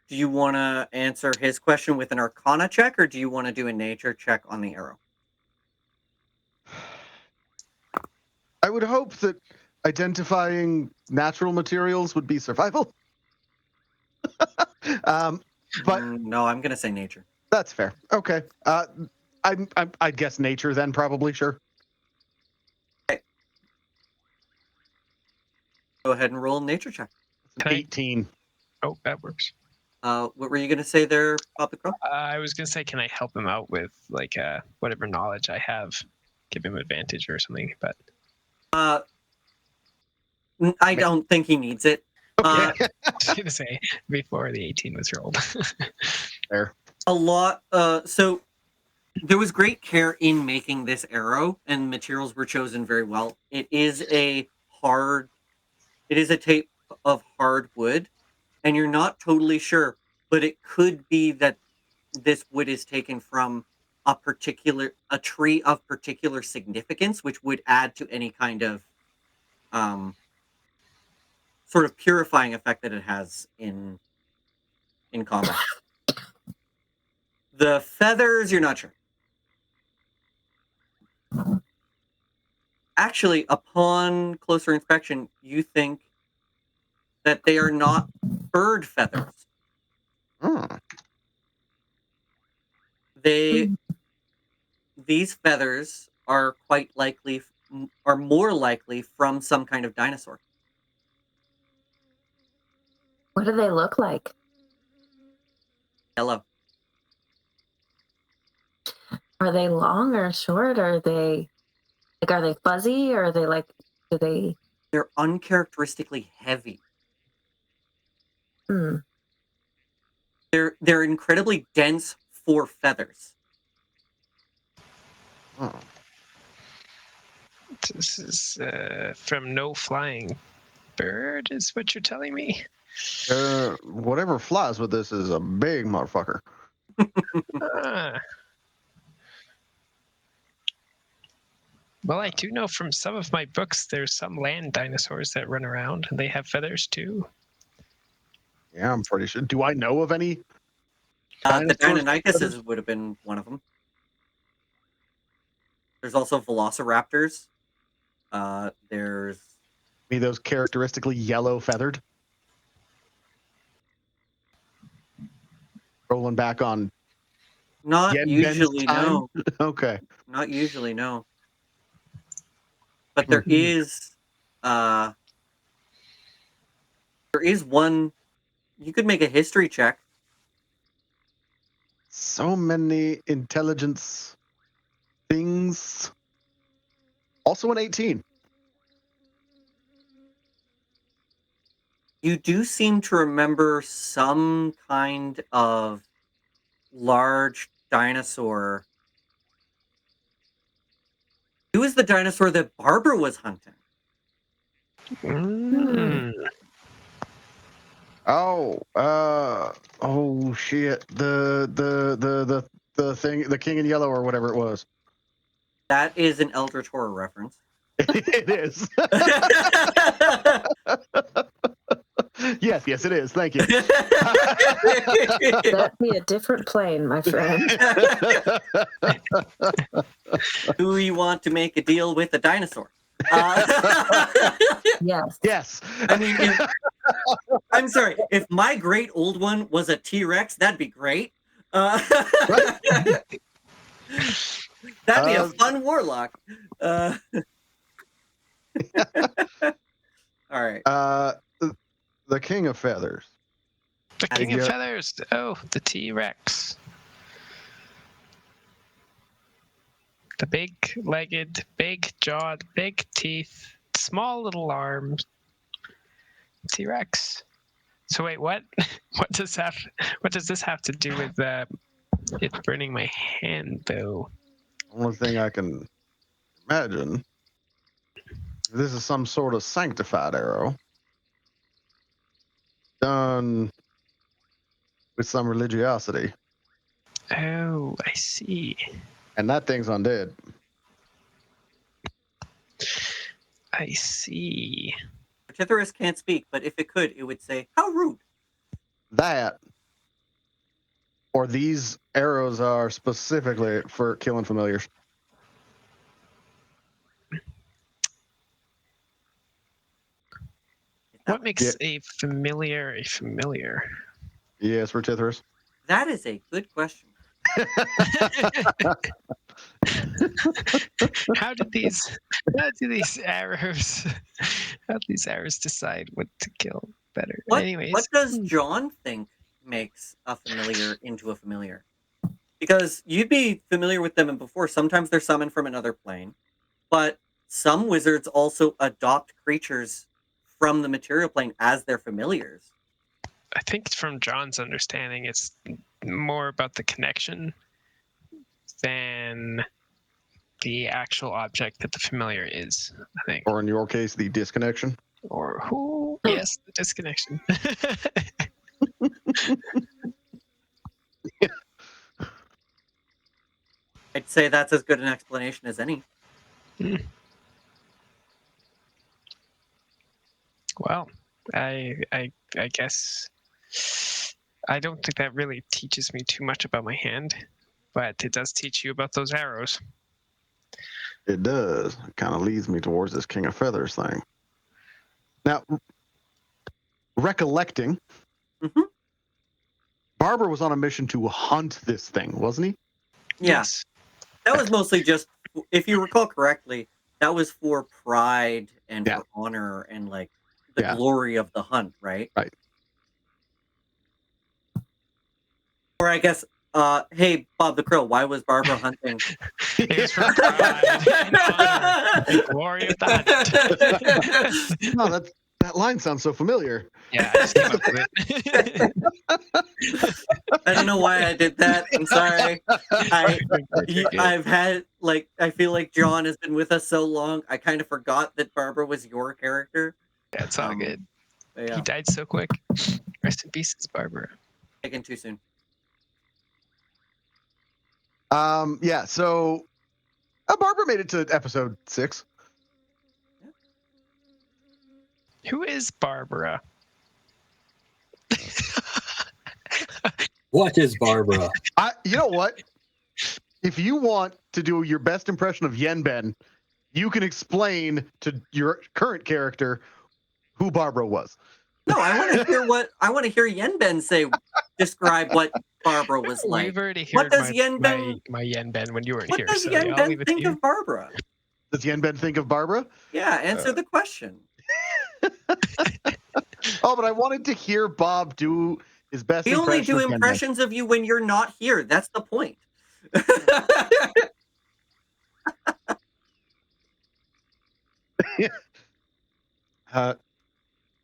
Do you want to answer his question with an Arcana check, or do you want to do a nature check on the arrow? I would hope that identifying natural materials would be survival. But no, I'm going to say nature. That's fair. Okay. I'd guess nature then, probably. Sure. Okay. Go ahead and roll a nature check. 18. Oh, that works. What were you going to say there, Papa Crow? I was going to say, can I help him out with like whatever knowledge I have, give him advantage or something? But I don't think he needs it. Okay. I was going to say before the 18 was rolled. Fair. A lot. So there was great care in making this arrow, and materials were chosen very well. It is a tape of hard wood, and you're not totally sure, but it could be that this wood is taken from a tree of particular significance, which would add to any kind of sort of purifying effect that it has in combat. The feathers, you're not sure. Actually, upon closer inspection, you think that they are not bird feathers. These feathers are more likely from some kind of dinosaur. What do they look like? Yellow. Are they long or short? Are they fuzzy, or are they like? Do they? They're uncharacteristically heavy. Hmm. They're incredibly dense for feathers. Oh. This is from no flying bird, is what you're telling me? Whatever flies with this is a big motherfucker. Ah. Well, I do know from some of my books there's some land dinosaurs that run around and they have feathers too. Yeah, I'm pretty sure. Do I know of any? The Dinosaurs with feathers? Deinonychuses would have been one of them. There's also velociraptors. There's Be those characteristically yellow feathered? Rolling back on. not Yen usually Ben's time? no. Okay. Not usually no. But there is one. You could make a history check. So many intelligence things. Also an 18. You do seem to remember some kind of large dinosaur. Who was the dinosaur that Barbara was hunting? Mm. Oh shit. The thing, the King in Yellow or whatever it was. That is an Eldritch Horror reference. It is. Yes, it is. Thank you. That'd be a different plane, my friend. Who you want to make a deal with a dinosaur? Yes. Yes. I mean, I'm sorry. If my great old one was a T-Rex, that'd be great. That'd be a fun warlock. All right. The King of Feathers. The King of Feathers. Oh, the T-Rex. The big-legged, big-jawed, big teeth, small little arms. T-Rex. So wait, what? What does this have to do with it burning my hand, though? Only thing I can imagine. This is some sort of sanctified arrow done with some religiosity. Oh, I see. And that thing's undead. I see. Tithyrus can't speak, but if it could, it would say, "How rude." That, or these arrows are specifically for killing familiars. What makes a familiar a familiar? Yes, for Tithyrus. That is a good question. How do these arrows decide what to kill better? Anyways, what does John think makes a familiar into a familiar? Because you'd be familiar with them before. Sometimes they're summoned from another plane, but some wizards also adopt creatures from the material plane as their familiars. I think from John's understanding, it's more about the connection than the actual object that the familiar is, I think. Or in your case, the disconnection. Or who? Yes, the disconnection. I'd say that's as good an explanation as any. Well, I guess I don't think that really teaches me too much about my hand, but it does teach you about those arrows. It does. It kind of leads me towards this King of Feathers thing. Now, recollecting, Barber was on a mission to hunt this thing, wasn't he? Yes. That was mostly just, if you recall correctly, that was for pride and for honor and like the glory of the hunt, right? Right. Or I guess Hey, Bob the Krill, why was Barbara hunting? It was for pride and honor and glory of the hunt. No, that line sounds so familiar. Yeah, I just came up with it. I don't know why I did that. I'm sorry. I've had I feel like John has been with us so long. I kind of forgot that Barbara was your character. Yeah, it's all good. Yeah. He died so quick. Rest in pieces, Barbara. Taken too soon. Yeah. So Barbara made it to episode 6. Who is Barbara? What is Barbara? You know what? If you want to do your best impression of Yenben, you can explain to your current character who Barbara was. No, I want to hear Yenben describe what Barbara was like. We've already heard What does my Yenben when you weren't What here. does So I'll leave Yenben it to think you. of Barbara? Does Yenben think of Barbara? Yeah, answer the question. Oh, but I wanted to hear Bob do his best We only do impression of Yenben. impressions of you when you're not here. That's the point.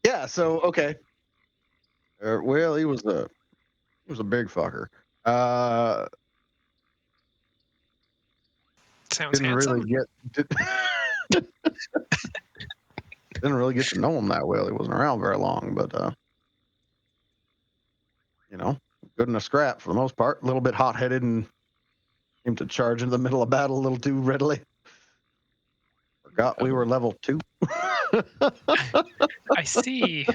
Yeah. So okay. Well, he was a big fucker. Sounds Didn't handsome. really didn't really get to know him that well. He wasn't around very long, but good in a scrap for the most part. A little bit hot-headed and seemed to charge into the middle of battle a little too readily. Forgot we were level 2. I see.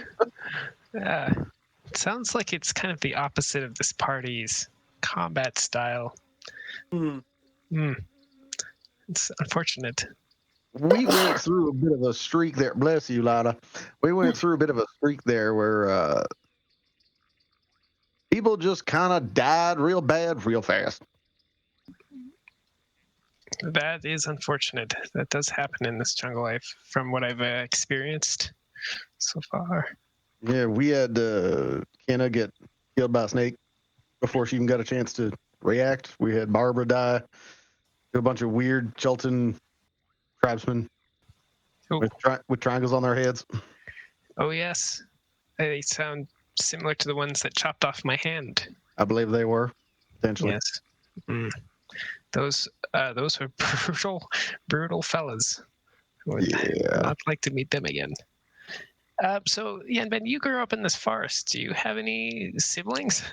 It sounds like it's kind of the opposite of this party's combat style. It's unfortunate. We went through a bit of a streak there. Bless you, Lada. We went through a bit of a streak there where people just kind of died real bad, real fast. That is unfortunate. That does happen in this jungle life from what I've experienced so far. Yeah, we had Kenna get killed by a snake before she even got a chance to react. We had Barbara die. A bunch of weird Chultan tribesmen with triangles on their heads. Oh, yes. They sound similar to the ones that chopped off my hand. I believe they were, potentially. Yes. Those were brutal fellas. Would not like to meet them again. So, Yenben, you grew up in this forest. Do you have any siblings?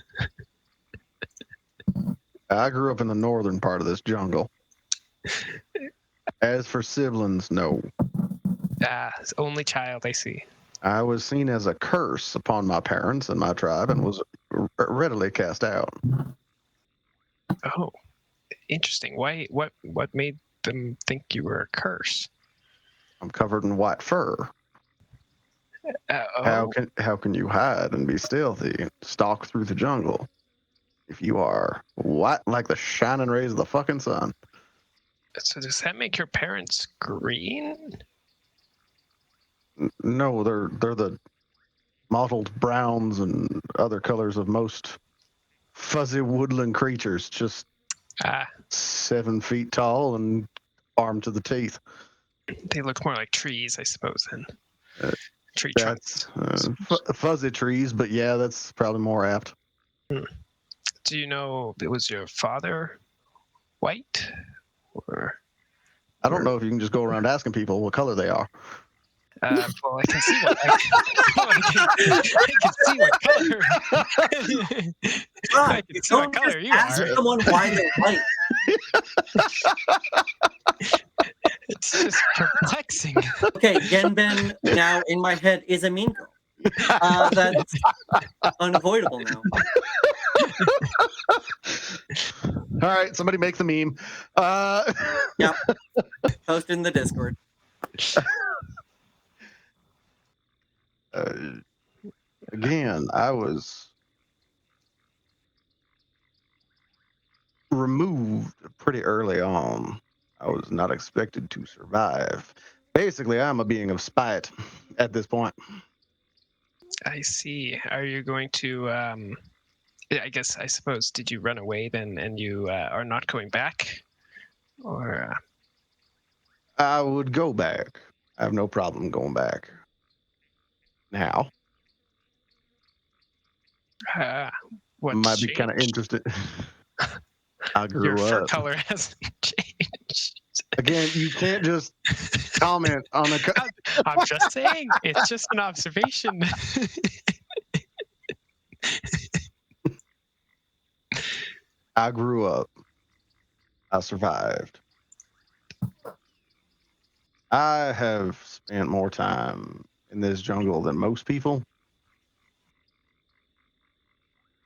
I grew up in the northern part of this jungle. As for siblings, no. Only child, I see. I was seen as a curse upon my parents and my tribe and was readily cast out. Oh, interesting. Why? What made them think you were a curse? I'm covered in white fur. How can you hide and be stealthy, stalk through the jungle, if you are white like the shining rays of the fucking sun? So does that make your parents green? No, they're the mottled browns and other colors of most fuzzy woodland creatures, just 7 feet tall and armed to the teeth. They look more like trees, I suppose, then. Tree trunks. Fuzzy trees, but yeah, that's probably more apt. Do you know, was your father white? I don't know if you can just go around asking people what color they are. Well, I can see what I can see what color. I can see what color you ask are. someone why they're white. It's just perplexing. Okay, Yenben now in my head is a mean girl. That's unavoidable now. All right, somebody make the meme. Yep. Post in the Discord. Again, I was removed pretty early on. I was not expected to survive. Basically, I'm a being of spite at this point. I see. Are you going to I suppose, did you run away then and you are not going back? Or I would go back. I have no problem going back. Now, what might be kind of changed? interested. I Your grew fur up. color hasn't changed. Again, you can't just comment on a. I'm just saying, it's just an observation. I grew up. I survived. I have spent more time in this jungle than most people.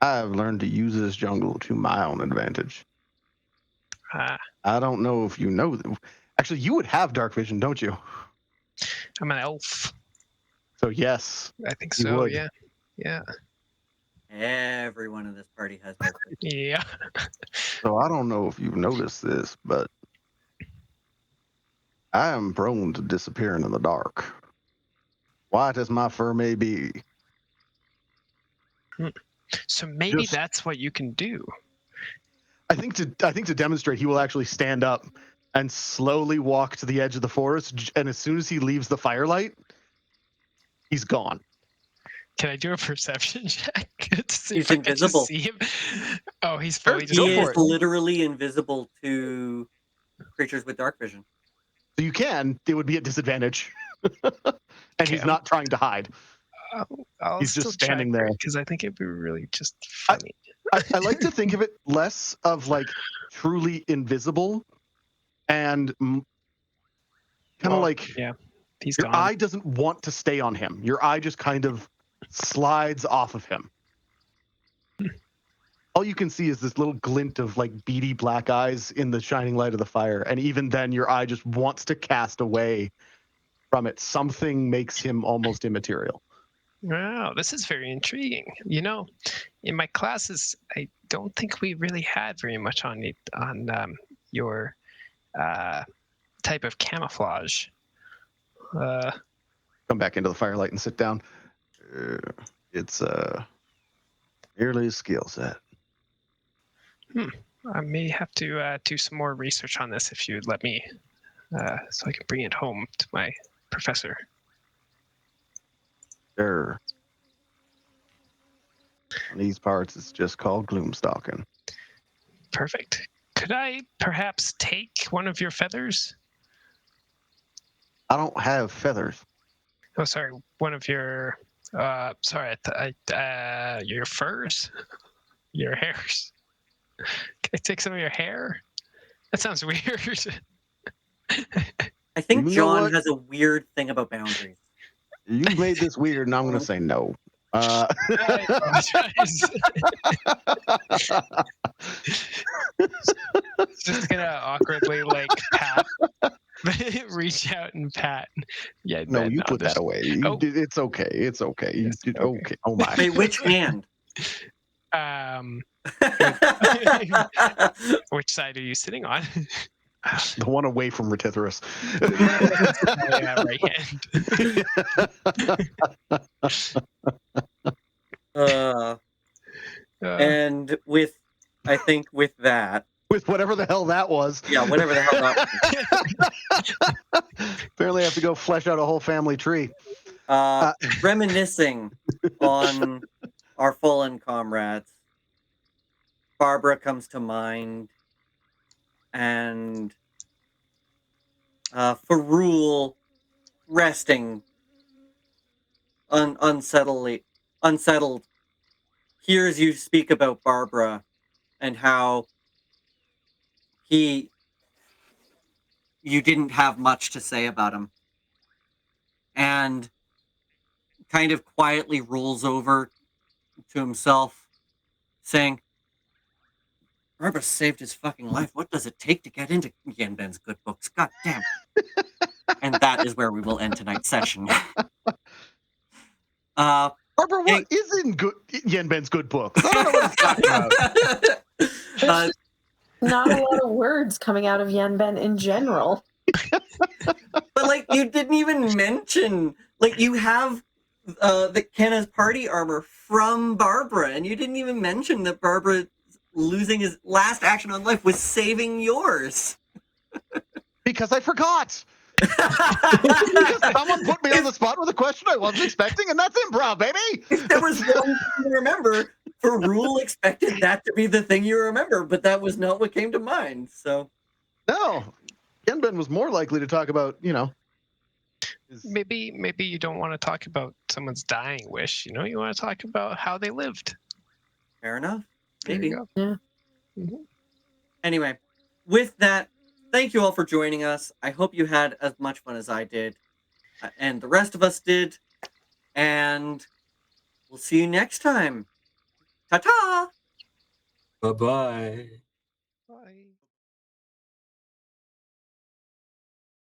I have learned to use this jungle to my own advantage. I don't know if you know. Actually, you would have dark vision, don't you? I'm an elf. So yes, I think you so. would. Yeah. Everyone in this party has dark vision. Yeah. So I don't know if you've noticed this, but I am prone to disappearing in the dark. White as my fur may be. So maybe Just- that's what you can do. I think to demonstrate, he will actually stand up and slowly walk to the edge of the forest, and as soon as he leaves the firelight, he's gone. Can I do a perception check to see He's if I can just invisible. see him? Oh, he's Sure, fully go He for is it. literally invisible to creatures with dark vision. So you can. It would be at disadvantage, and he's Okay. not trying to hide. I'll He's just still try standing there. because I think it'd be really just funny. I like to think of it less of like truly invisible, and kind of Well, like yeah, he's your gone. eye doesn't want to stay on him. Your eye just kind of slides off of him. All you can see is this little glint of like beady black eyes in the shining light of the fire, and even then, your eye just wants to cast away from it. Something makes him almost immaterial. Wow, this is very intriguing. You know, in my classes, I don't think we really had very much on your type of camouflage. Come back into the firelight and sit down. It's merely a skill set. I may have to do some more research on this if you'd let me, so I can bring it home to my professor. Sure. On these parts, it's just called gloomstalking. Perfect. Could I perhaps take one of your feathers? I don't have feathers. Oh, sorry, one of your your furs, your hairs. Can I take some of your hair? That sounds weird. I think You know John what? has a weird thing about boundaries. You made this weird, and I'm going to say no. I apologize. Just gonna awkwardly like pat, reach out and pat. Yeah, No, Ben, you I'll put that just- away. Oh. It's okay. It's okay. You Yes, did okay. okay. Oh my. Wait, which hand? Which side are you sitting on? The one away from Retithorus. Yeah, right hand. And I think with that, With whatever the hell that was. yeah, whatever the hell that was. Apparently, I have to go flesh out a whole family tree. Reminiscing on our fallen comrades, Barbara comes to mind, and Farul resting unsettled, hears you speak about Barbara and how you didn't have much to say about him, and kind of quietly rolls over to himself, saying, Barbara saved his fucking life. What does it take to get into Yenben's good books? God damn. And that is where we will end tonight's session. Barbara, what is in Yenben's good books? I don't know what he's talking about. Not a lot of words coming out of Yenben in general. But like, you didn't even mention, like, you have the Kenna's party armor from Barbara, and you didn't even mention that Barbara losing his last action on life was saving yours. Because I forgot. Because someone put me on the spot with a question I wasn't expecting, and that's improv, baby. If there was one thing you remember, for rule expected that to be the thing you remember, but that was not what came to mind. So No, Genben was more likely to talk about, Maybe you don't want to talk about someone's dying wish. You want to talk about how they lived. fair enough. There Maybe. you go. Yeah. Mhm. Anyway, with that, thank you all for joining us. I hope you had as much fun as I did, and the rest of us did. And we'll see you next time. Ta-ta! Bye-bye.